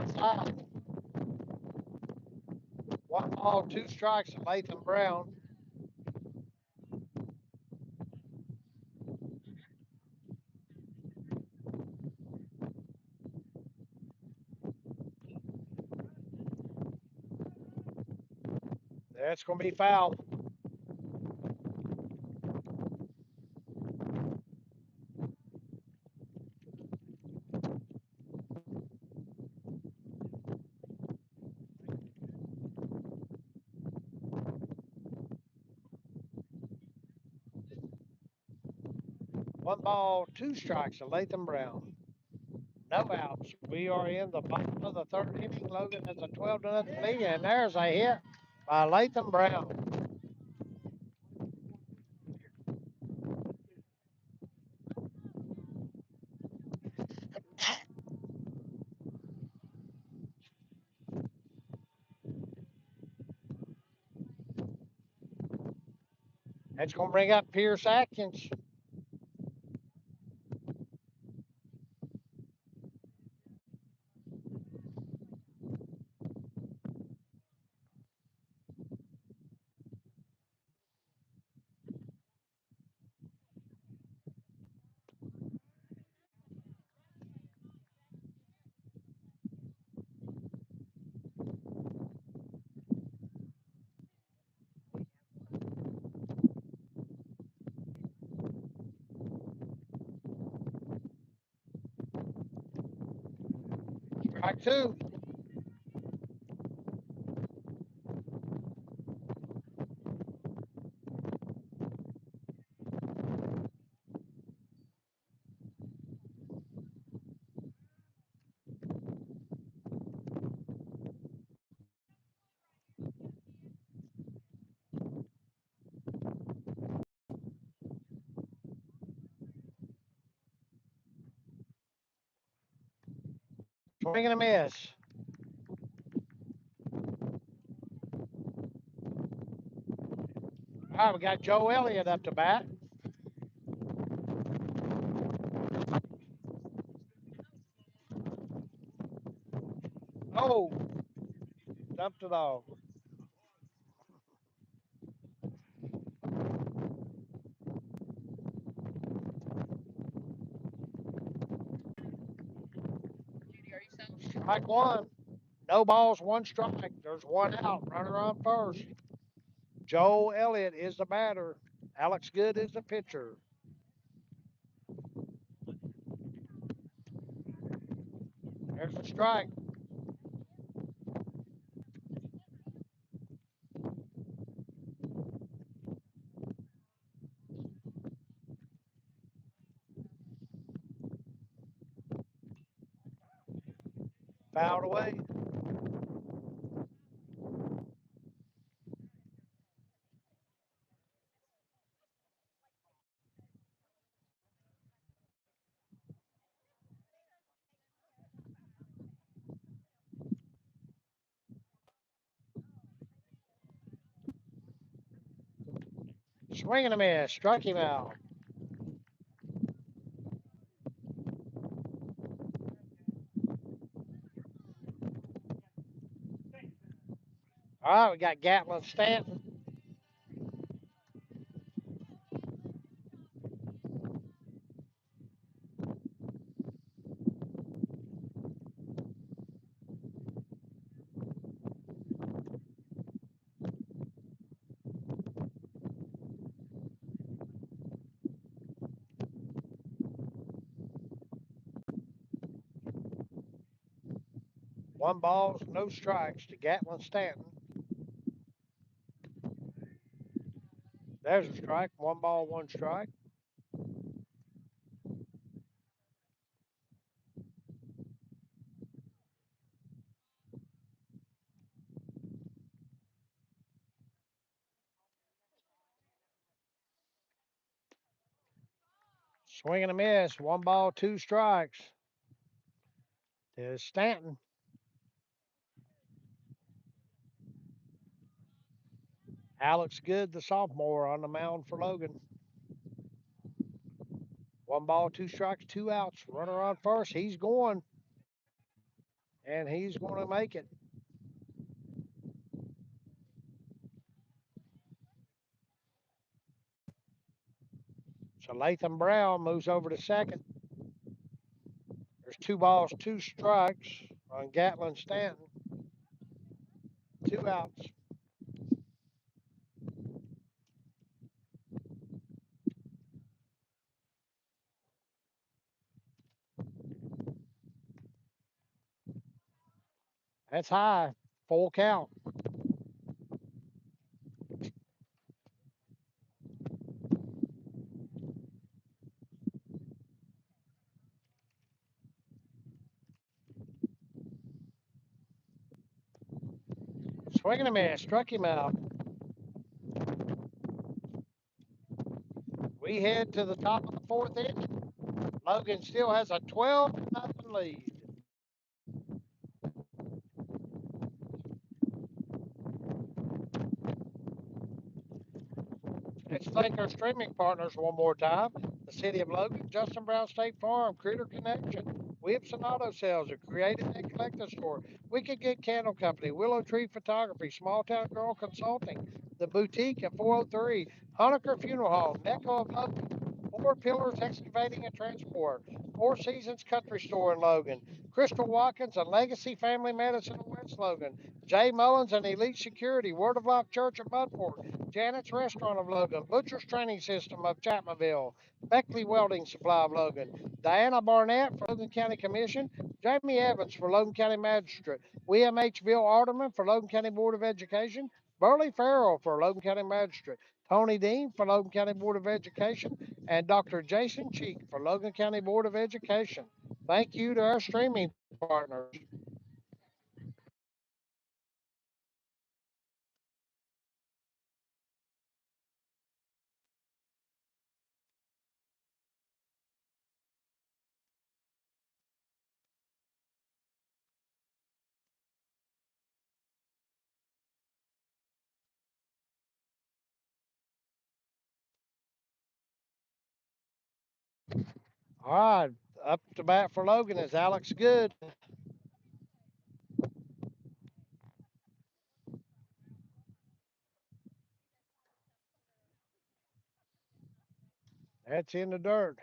outside. 1 ball, 2 strikes to Latham Brown. That's going to be foul. One ball, 2 strikes to Latham Brown. No outs. We are in the bottom of the third inning. Logan has a 12-0 lead, and there's a hit by Latham Brown. That's going to bring up Pierce Atkins. Strike two. Swing and a miss. All right, we got Joe Elliott up to bat. Oh, dumped it off. Strike one. No balls, 1 strike. There's 1 out. Runner on first. Joe Elliott is the batter. Alex Good is the pitcher. There's a strike. Fouled away. Swing and a miss. Struck him out. All right, we got Gatlin Stanton. One balls, no strikes to Gatlin Stanton. There's a strike. 1 ball, 1 strike. Swing and a miss. 1 ball, 2 strikes. There's Stanton. Alex Good, the sophomore, on the mound for Logan. 1 ball, 2 strikes, 2 outs. Runner on first. He's going. and he's going to make it. So Latham Brown moves over to second. There's 2 balls, 2 strikes on Gatlin Stanton. 2 outs. That's high. Full count. Swinging a miss. Struck him out. We head to the top of the fourth inning. Logan still has a 12-0 lead. Let's thank our streaming partners one more time. The City of Logan, Justin Brown State Farm, Critter Connection, Whipson Auto Sales, a Creative and Collector Store, Wicked Good Candle Company, Willow Tree Photography, Small Town Girl Consulting, The Boutique at 403, Honecker Funeral Home, Necco of Logan, Four Pillars Excavating and Transport, Four Seasons Country Store in Logan, Crystal Watkins and Legacy Family Medicine in West Logan, Jay Mullins and Elite Security, Word of Life Church at Mudport, Janet's Restaurant of Logan, Butcher's Training System of Chapmanville, Beckley Welding Supply of Logan, Diana Barnett for Logan County Commission, Jamie Evans for Logan County Magistrate, William H. Bill Alderman for Logan County Board of Education, Burley Farrell for Logan County Magistrate, Tony Dean for Logan County Board of Education, and Dr. Jason Cheek for Logan County Board of Education. Thank you to our streaming partners. All right, up to bat for Logan is Alex Good. That's in the dirt.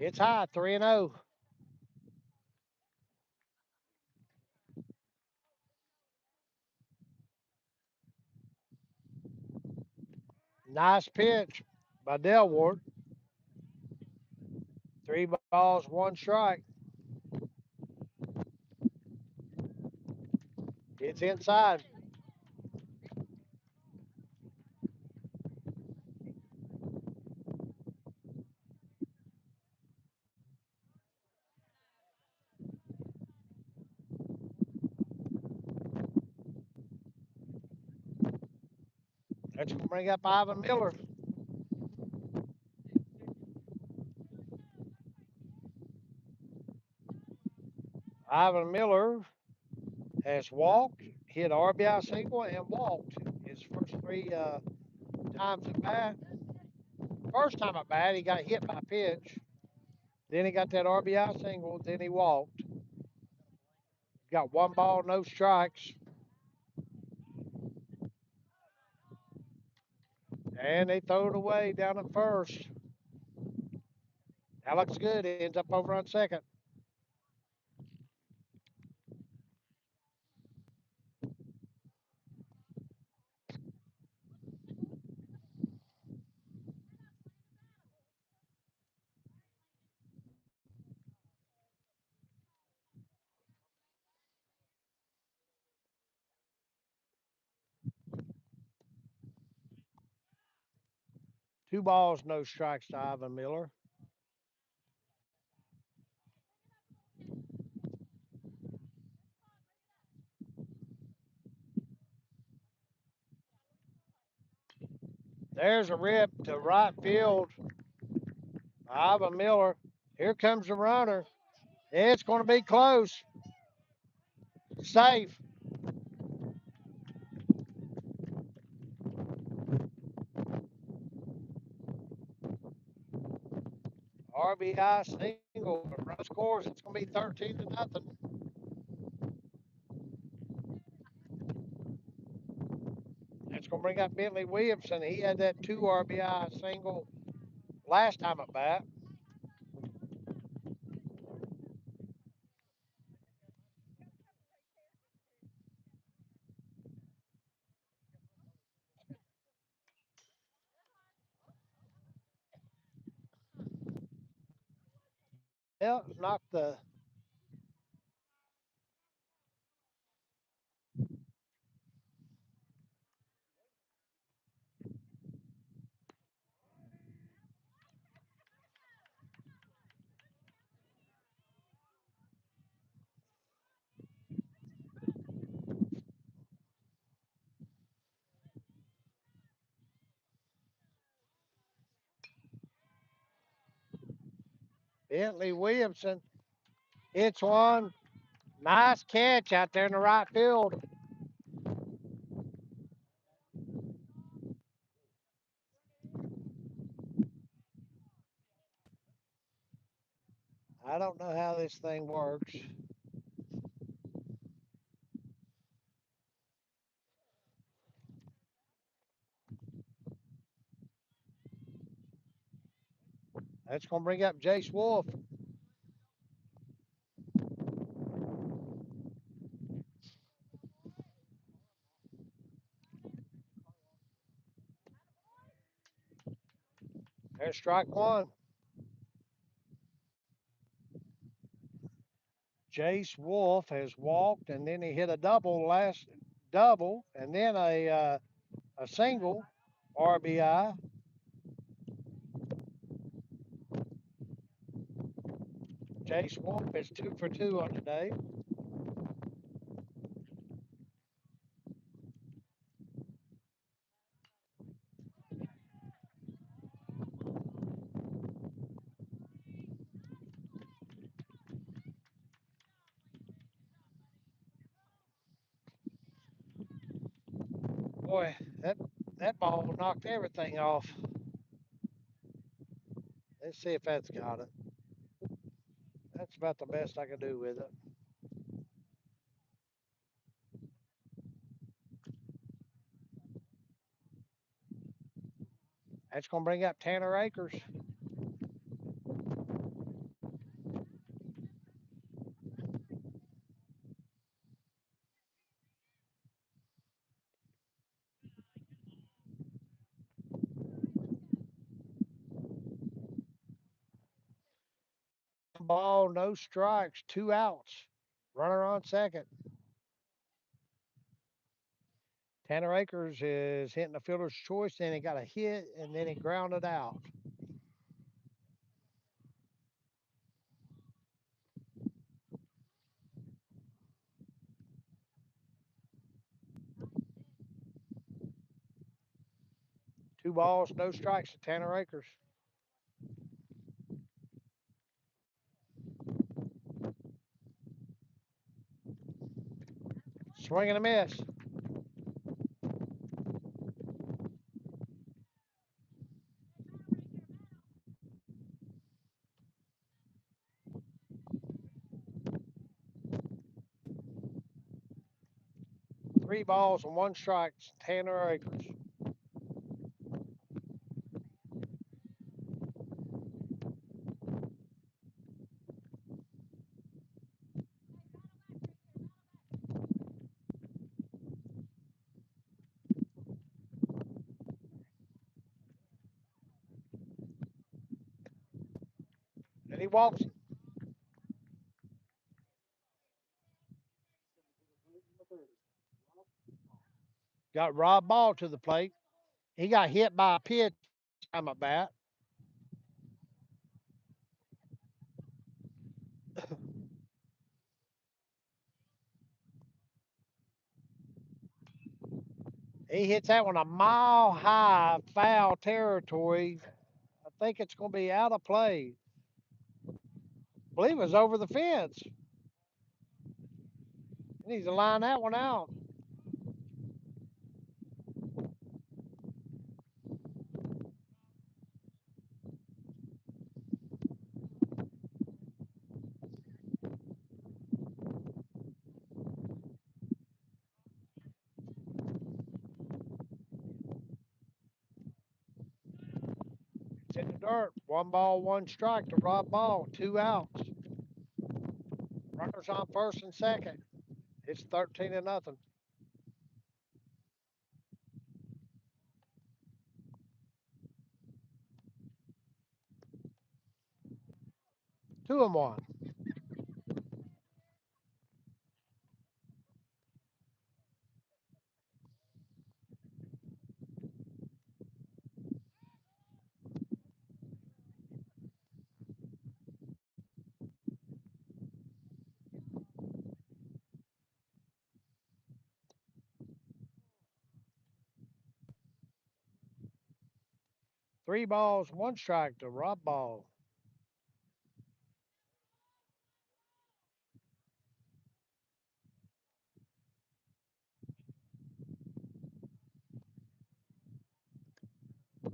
It's high, 3-0. Nice pitch by Delward. 3 balls, 1 strike. It's inside. That's going to bring up Ivan Miller. Ivan Miller has walked, hit RBI single, and walked his first 3 times at bat. First time at bat, he got hit by a pitch. Then he got that RBI single. Then he walked. Got 1 ball, no strikes. And they throw it away down at first. That looks good. He ends up over on second. 2 balls, no strikes to Ivan Miller. There's a rip to right field. Ivan Miller. Here comes the runner. It's going to be close. Safe. RBI single. Run scores. It's going to be 13-0. That's going to bring up Bentley Williamson. He had that 2 RBI single last time at bat. Well, not the Bentley Williamson. It's one. Nice catch out there in the right field. I don't know how this thing works. That's going to bring up Jace Wolf. There's strike one. Jace Wolf has walked, and then he hit a double, and then a single RBI. Jace Wolf is 2 for 2 on the day. Boy, that ball knocked everything off. Let's see if that's got it. That's about the best I can do with it. That's going to bring up Tanner Akers. Ball, no strikes, 2 outs. Runner on second. Tanner Akers is hitting the fielder's choice, then he got a hit, and then he grounded out. Two balls, no strikes to Tanner Akers. Swing and a miss. Three balls and one strike to Tanner Akers. And he walks. Got Rob Ball to the plate. He got hit by a pitch time at bat. He hits that one a mile high, foul territory. I think it's going to be out of play. I believe it was over the fence. He needs to line that one out. It's in the dirt. 1 ball, 1 strike to Rob Ball. 2 outs. Runners on first and second. It's 13-0. 2-1. 3 balls, 1 strike to Rob Ball.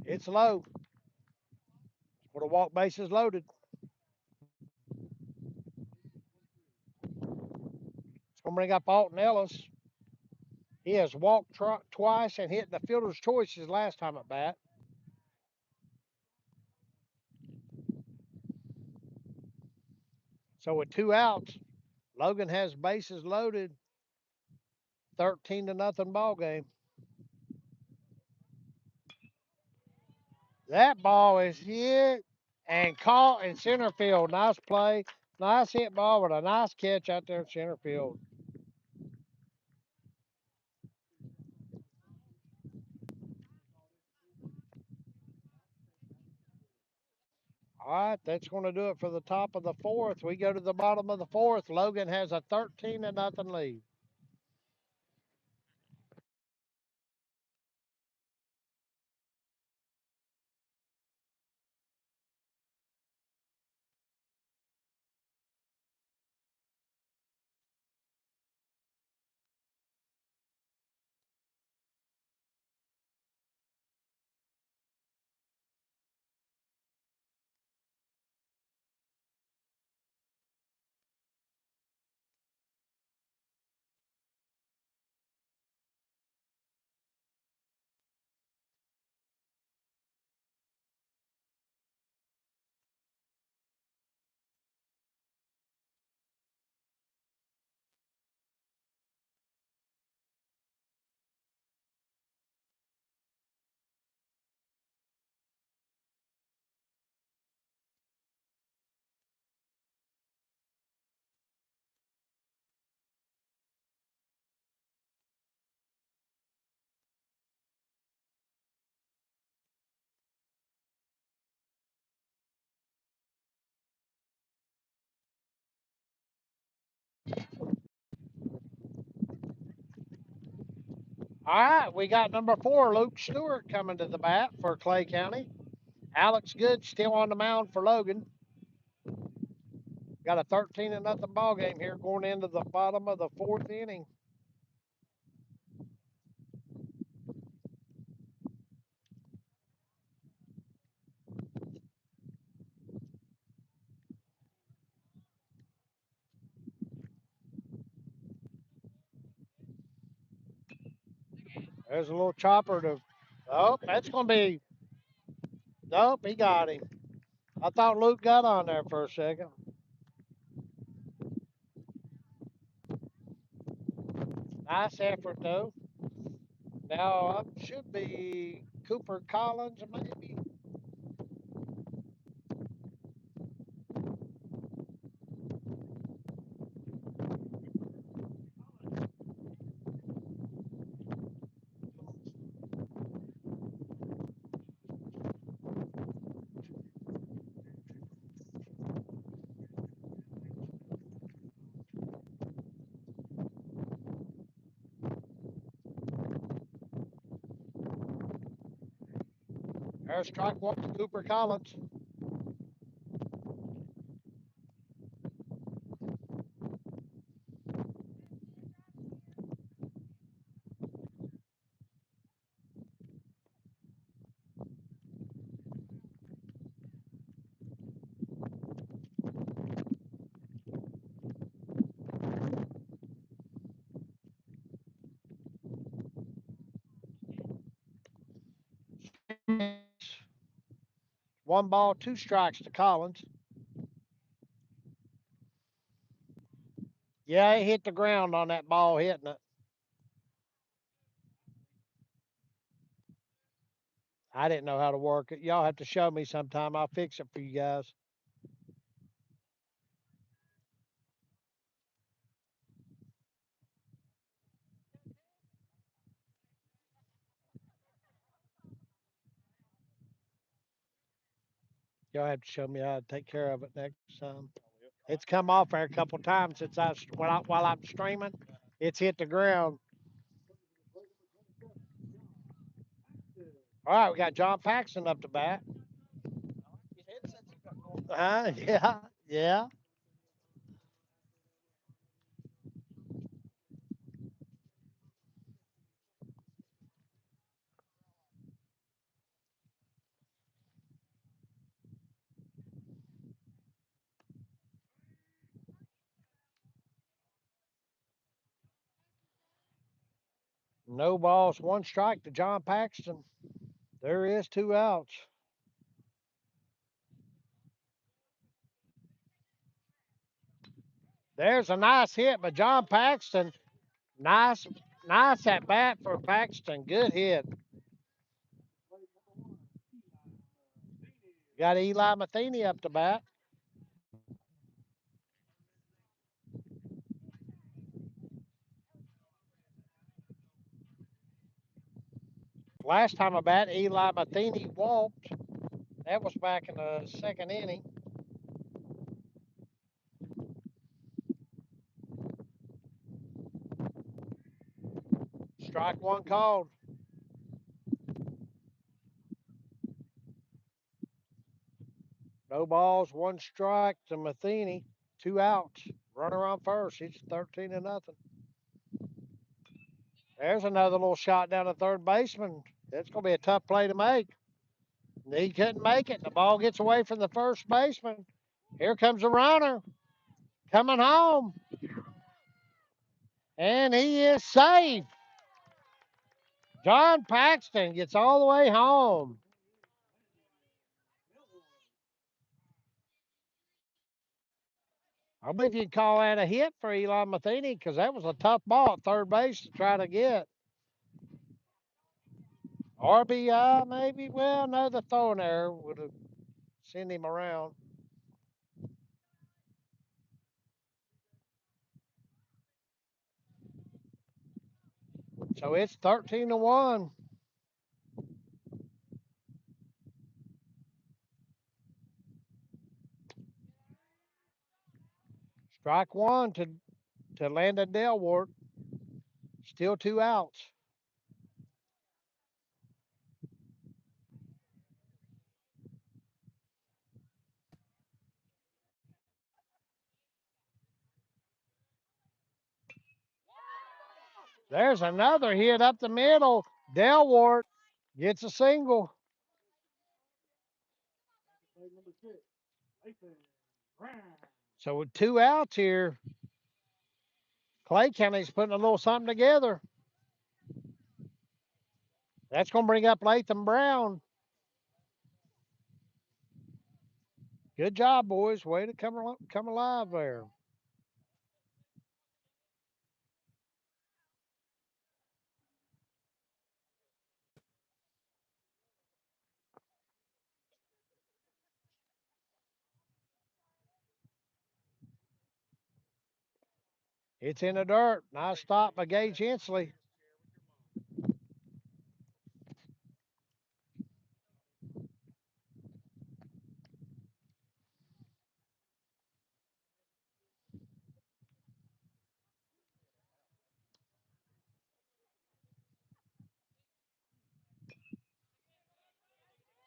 It's low. For the walk bases loaded. It's going to bring up Alton Ellis. He has walked twice and hit the fielder's choice his last time at bat. So with 2 outs, Logan has bases loaded. 13-0 ball game. That ball is hit and caught in center field. Nice play. Nice hit ball with a nice catch out there in center field. All right, that's going to do it for the top of the fourth. We go to the bottom of the fourth. Logan has a 13-0 lead. All right, we got number 4, Luke Stewart, coming to the bat for Clay County. Alex Good still on the mound for Logan. Got a 13-0 ball game here going into the bottom of the fourth inning. There's a little chopper to. Oh, that's going to be. Nope, he got him. I thought Luke got on there for a second. Nice effort, though. Now, should be Cooper Collins, maybe. There's strike one to Cooper Collins. One ball, two strikes to Collins. Yeah, he hit the ground on that ball hitting it. I didn't know how to work it. Y'all have to show me sometime. I'll fix it for you guys. Y'all have to show me how to take care of it next time. It's come off there a couple times since while I'm streaming. It's hit the ground. All right, we got John Paxton up to bat. Yeah, yeah. No balls, one strike to John Paxton. There is two outs. There's a nice hit by John Paxton. Nice, nice at bat for Paxton. Good hit. Got Eli Matheny up to bat. Last time I bat, Eli Matheny walked. That was back in the second inning. Strike one called. No balls, one strike to Matheny. Two outs. Runner on first. He's 13 to nothing. There's another little shot down to third baseman. It's going to be a tough play to make. He couldn't make it. The ball gets away from the first baseman. Here comes a runner coming home. And he is safe. John Paxton gets all the way home. I believe you'd call that a hit for Eli Matheny because that was a tough ball at third base to try to get. RBI, maybe? Well, no, the throwing error would have sent him around. So it's 13 to 1. Strike one to Landon Delwart. Still two outs. There's another hit up the middle. Delwart gets a single. So with two outs here, Clay County's putting a little something together. That's going to bring up Latham Brown. Good job, boys. Way to come alive there. It's in the dirt. Nice stop by Gage Hensley.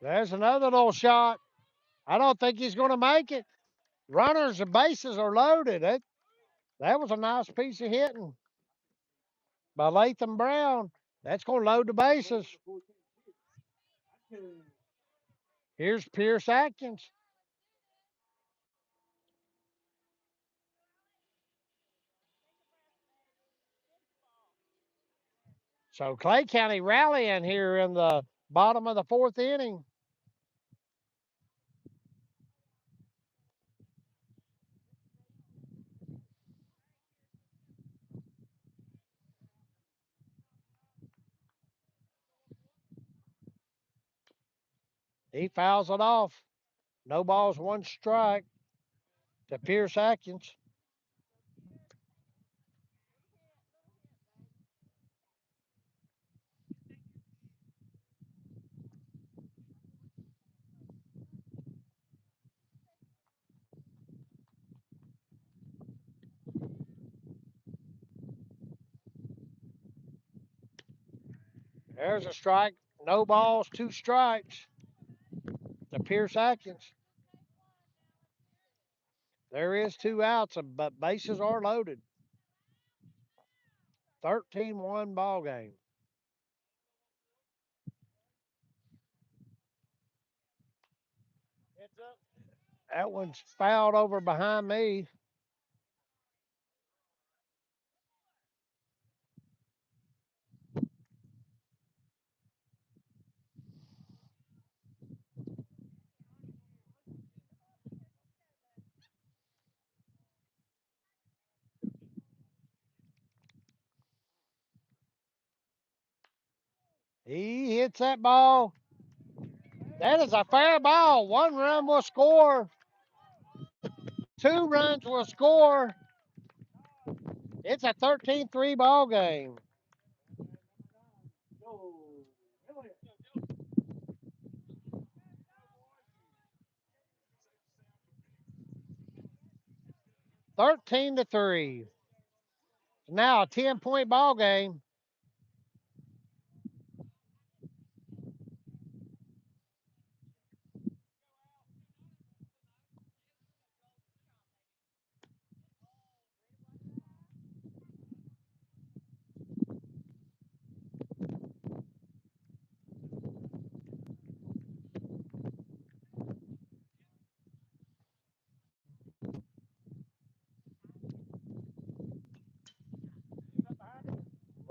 There's another little shot. I don't think he's going to make it. Runners and bases are loaded. That was a nice piece of hitting by Latham Brown. That's going to load the bases. Here's Pierce Atkins. So Clay County rallying here in the bottom of the fourth inning. He fouls it off. No balls, one strike to Pierce Atkins. There's a strike. No balls, two strikes to Pierce Atkins. There is two outs, but bases are loaded. 13-1 ball game. That one's fouled over behind me. He hits that ball. That is a fair ball. One run will score. Two runs will score. It's a 13-3 ball game. Thirteen to 3. Now a 10-point ball game.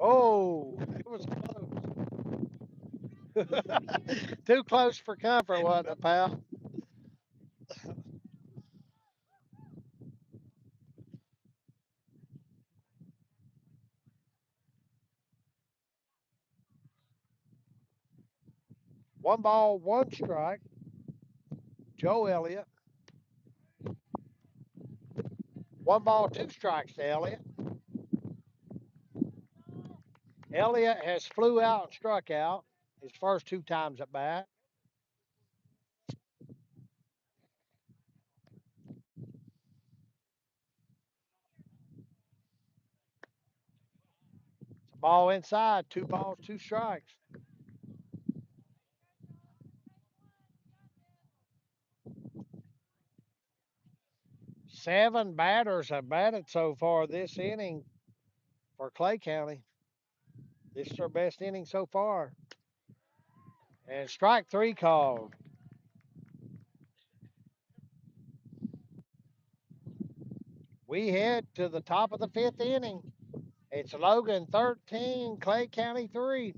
Oh, it was close. Too close for comfort, wasn't it, pal? One ball, one strike. Joe Elliott. One ball, two strikes to Elliott. Elliott has flew out and struck out his first two times at bat. Ball inside, two balls, two strikes. Seven batters have batted so far this inning for Clay County. This is their best inning so far. And strike three called. We head to the top of the fifth inning. It's Logan 13, Clay County 3.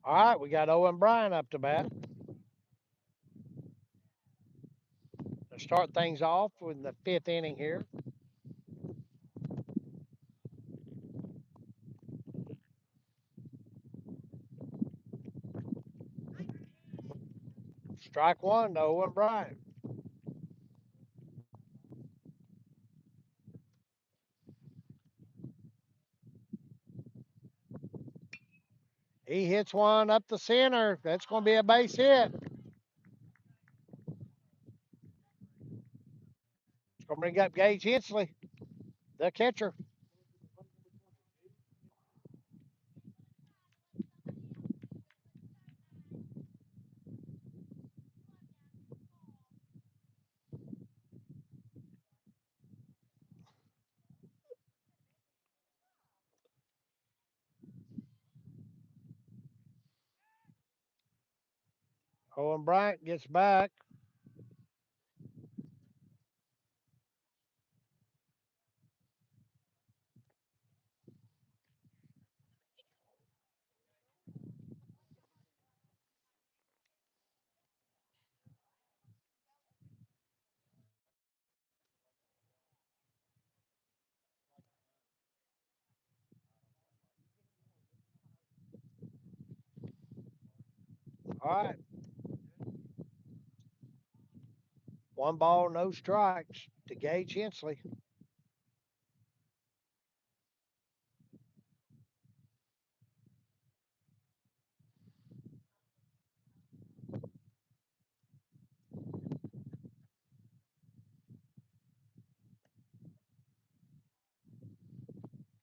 All right, we got Owen Bryan up to bat. Let's start things off with the fifth inning here. Strike one to Owen Bryan. He hits one up the center. That's going to be a base hit. It's going to bring up Gage Hensley, the catcher. Owen Bryant gets back. All right, one ball, no strikes to Gage Hensley.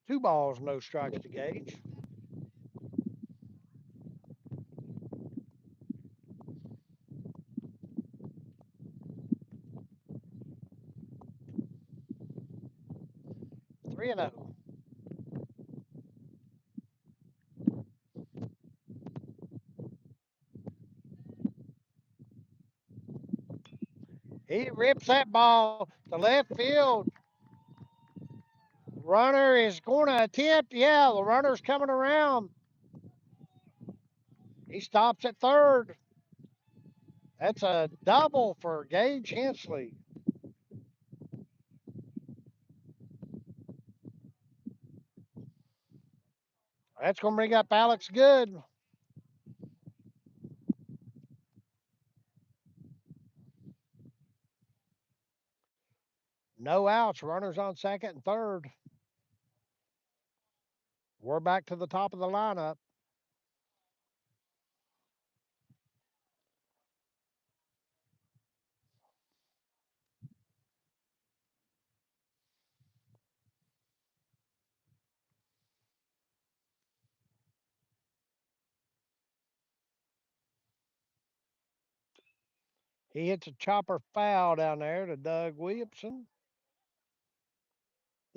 Two balls, no strikes to Gage. 3-0. He rips that ball to left field. Runner is going to attempt. Yeah, the runner's coming around. He stops at third. That's a double for Gage Hensley. That's going to bring up Alex Good. No outs. Runners on second and third. We're back to the top of the lineup. He hits a chopper foul down there to Doug Williamson.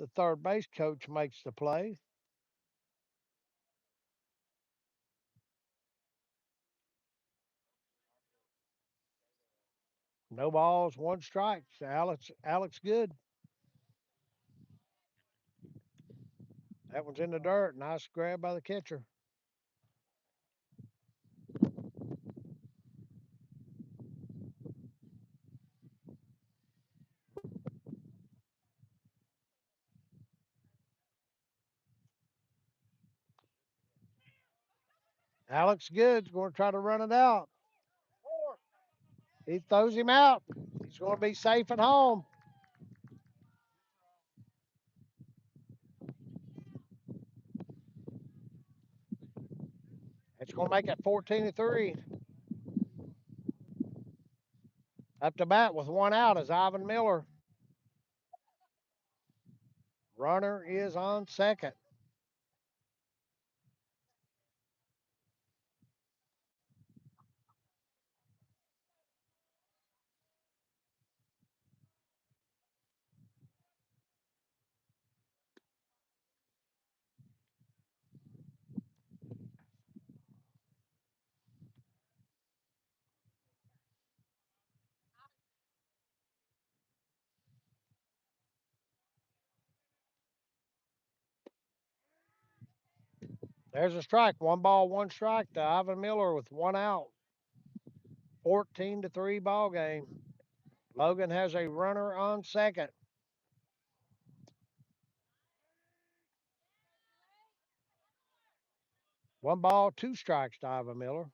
The third base coach makes the play. No balls, one strike. Alex Good. That one's in the dirt. Nice grab by the catcher. Alex Good's going to try to run it out. He throws him out. He's going to be safe at home. It's going to make it 14-3. Up to bat with one out is Ivan Miller. Runner is on second. There's a strike. 1 ball, 1 strike to Ivan Miller with 1 out. 14-3 ball game. Logan has a runner on second. 1 ball, 2 strikes to Ivan Miller.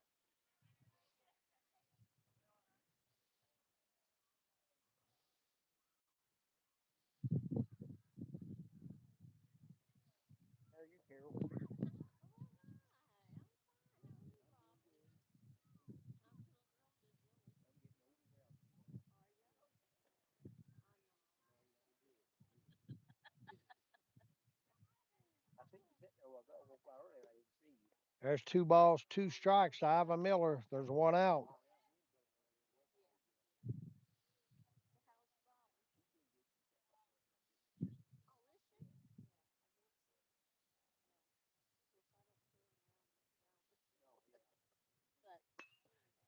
There's 2 balls, 2 strikes to Ivan Miller. There's 1 out.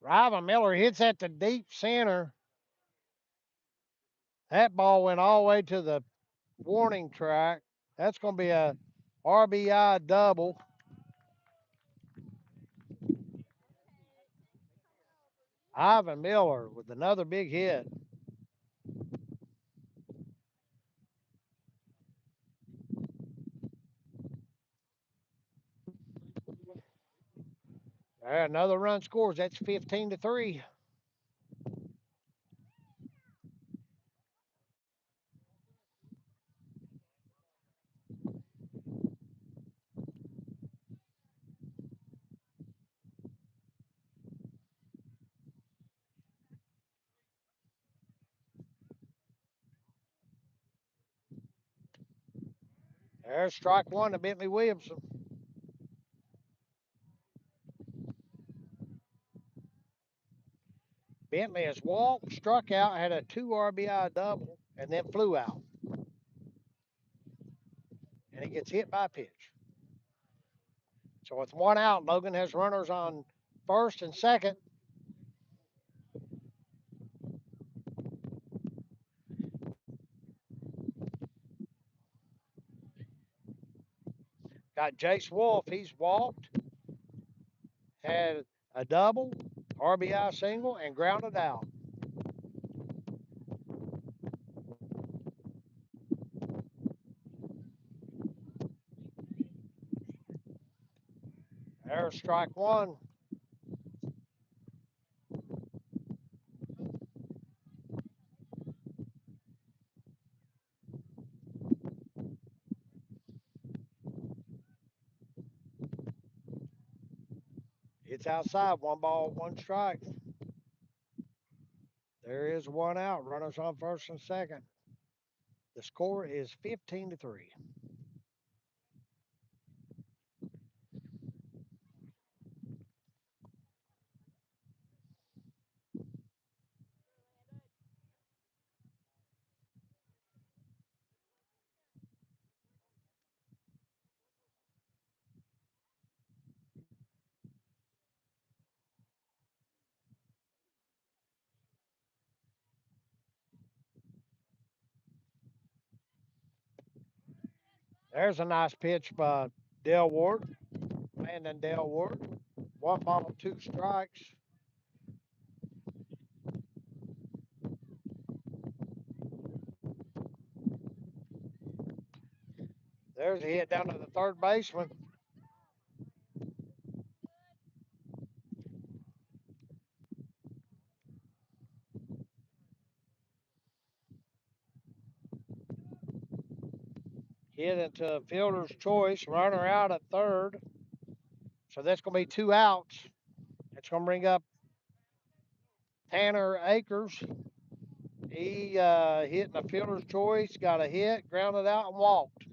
Ivan Miller hits at the deep center. That ball went all the way to the warning track. That's going to be a RBI double. Ivan Miller with another big hit. Another run scores. That's 15-3. There's strike one to Bentley Williamson. Bentley has walked, struck out, had a 2 RBI double, and then flew out. And he gets hit by a pitch. So with 1 out, Logan has runners on first and second. Got Jace Wolf. He's walked, had a double, RBI single, and grounded out. There's strike one. It's outside. 1 ball, 1 strike. There is 1 out. Runners on first and second. The score is 15-3. There's a nice pitch by Dale Ward. Landon Dale Ward. 1 ball, 2 strikes. There's a hit down to the third baseman. Hit into fielder's choice. Runner out at third. So that's going to be 2 outs. It's going to bring up Tanner Akers. He hit in the fielder's choice, got a hit, grounded out, and walked.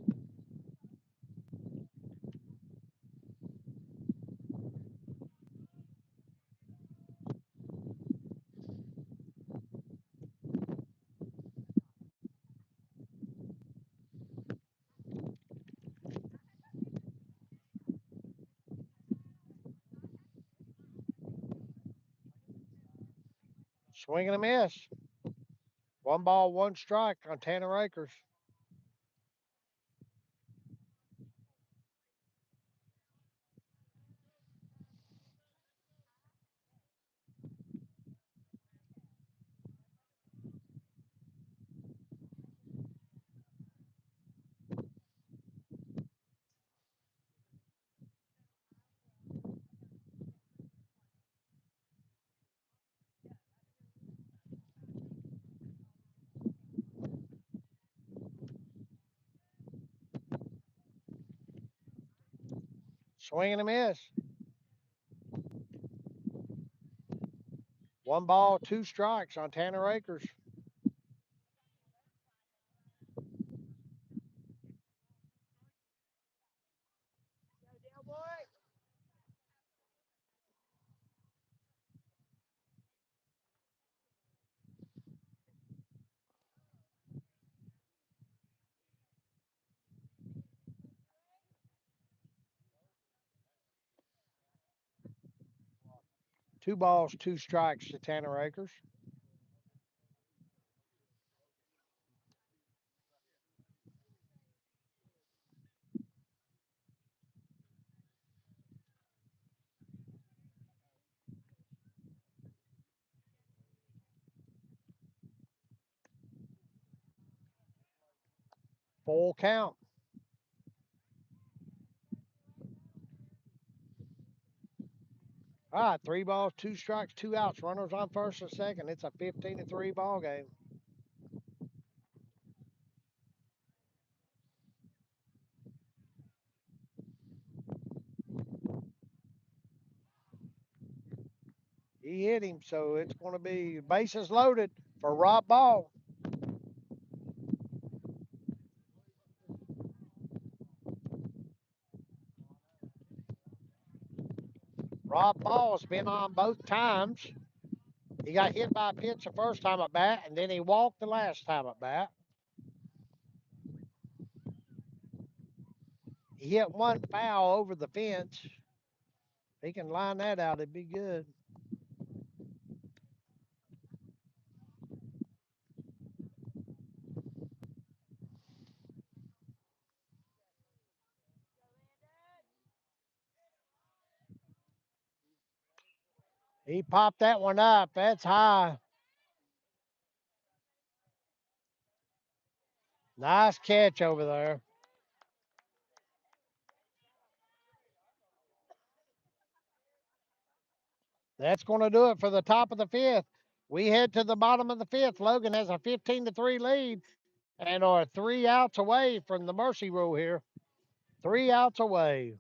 Swing and a miss. 1 ball, 1 strike on Tanner Akers. Swing and a miss. 1 ball, 2 strikes on Tanner Akers. 2 balls, 2 strikes to Tanner Akers. Full count. All right, 3 balls, 2 strikes, 2 outs. Runners on first and second. It's a 15-3 ball game. He hit him, so it's going to be bases loaded for Rob Ball. Rob Ball's been on both times. He got hit by a pitch the first time at bat, and then he walked the last time at bat. He hit one foul over the fence. If he can line that out, it'd be good. He popped that one up. That's high. Nice catch over there. That's going to do it for the top of the fifth. We head to the bottom of the fifth. Logan has a 15-3 lead and are 3 outs away from the mercy rule here. 3 outs away.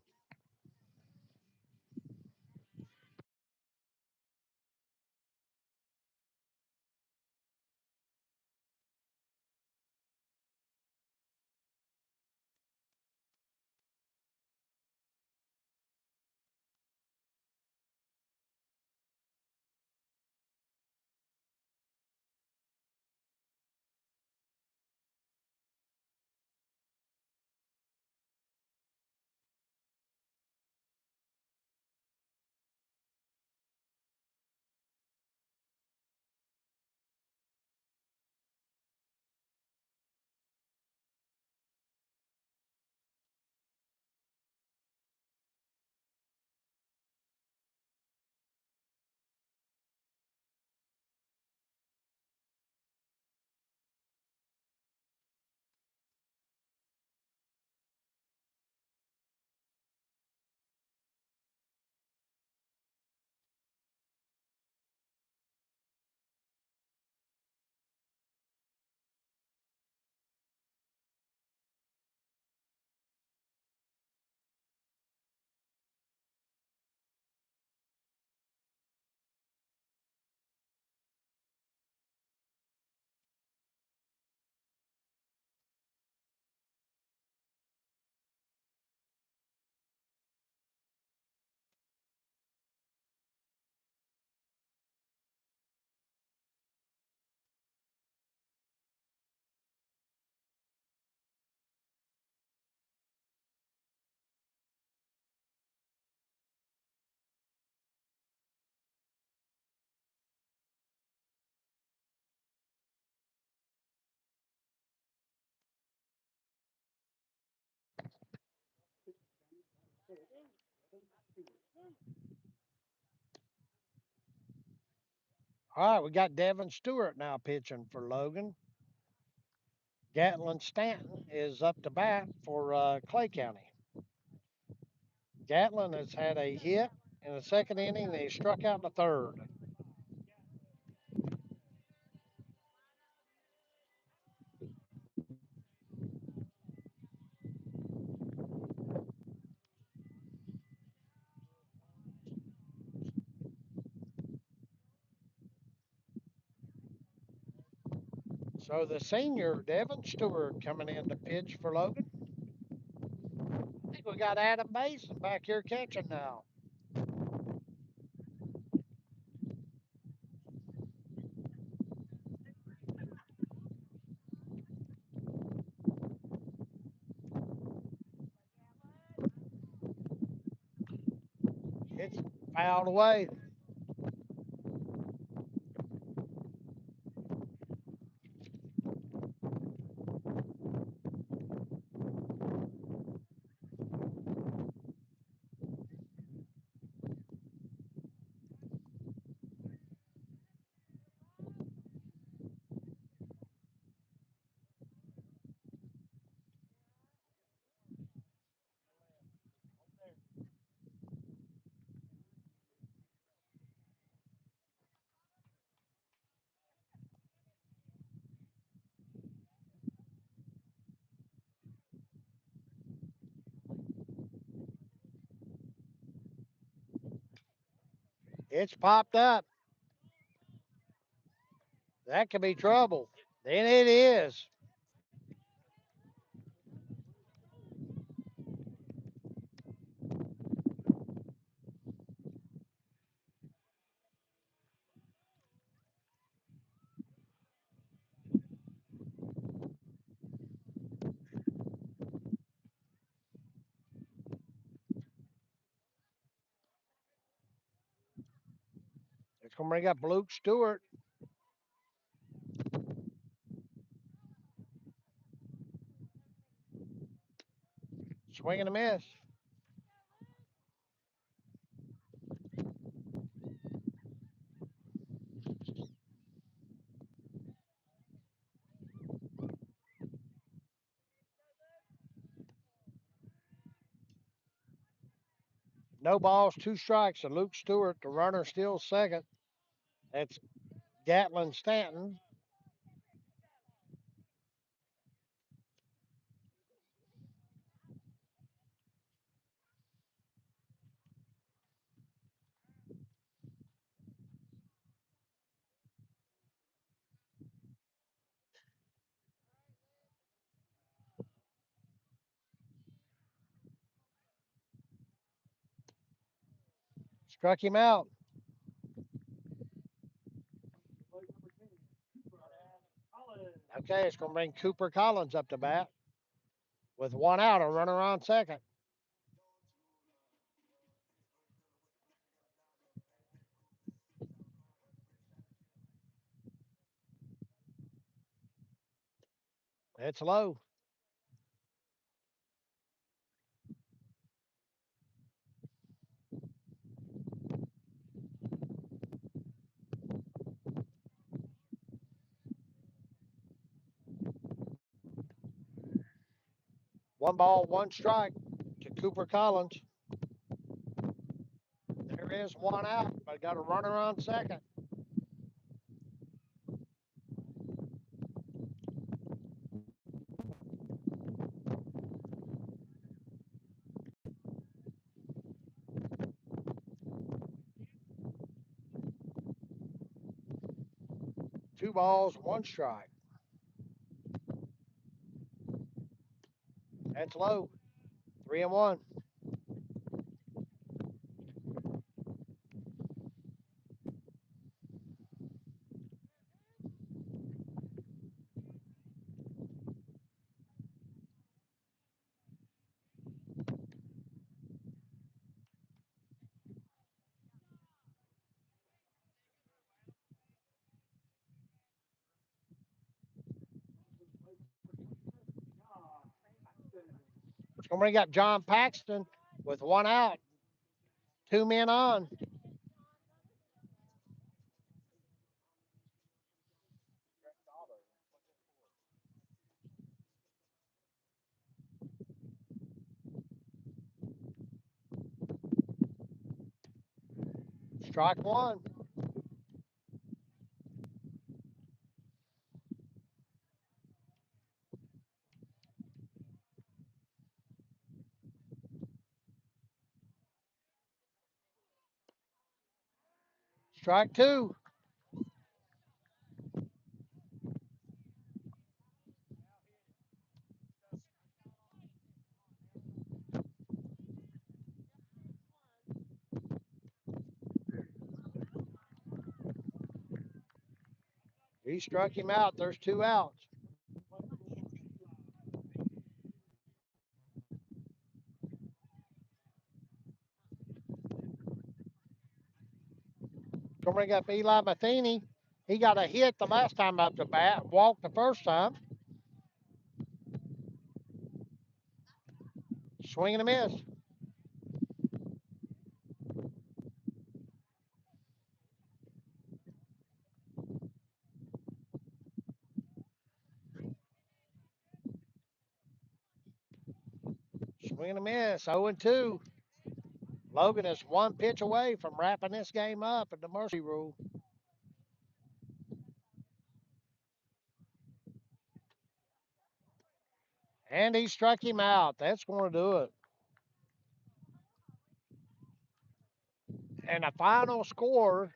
All right, we got Devin Stewart now pitching for Logan. Gatlin Stanton is up to bat for Clay County. Gatlin has had a hit in the second inning, and he struck out in the third. So the senior, Devin Stewart, coming in to pitch for Logan. I think we got Adam Mason back here catching now. It's fouled away. It's popped up. That could be trouble. Then it is. It's going to bring up Luke Stewart. Swing and a miss. No balls, two strikes, and Luke Stewart, the runner, still second. That's Gatlin Stanton. Struck him out. Okay, it's going to bring Cooper Collins up to bat with one out, a runner on second. It's low. One ball, one strike to Cooper Collins. There is one out, but got a runner on second. Two balls, one strike. That's low. 3-1. It's going to bring up John Paxton with one out, two men on. Strike one. Strike two. He struck him out. There's 2 outs. Gonna bring up Eli Matheny. He got a hit the last time up the bat, walked the first time. Swing and a miss. Swing and a miss. 0 and 2. Logan is one pitch away from wrapping this game up at the mercy rule. And he struck him out. That's going to do it. And the final score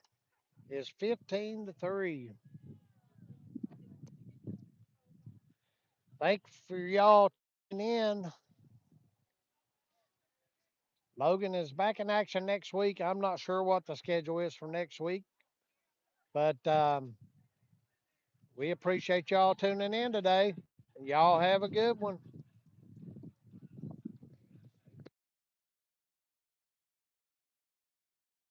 is 15-3. Thank for y'all tuning in. Logan is back in action next week. I'm not sure what the schedule is for next week, but we appreciate y'all tuning in today. Y'all have a good one.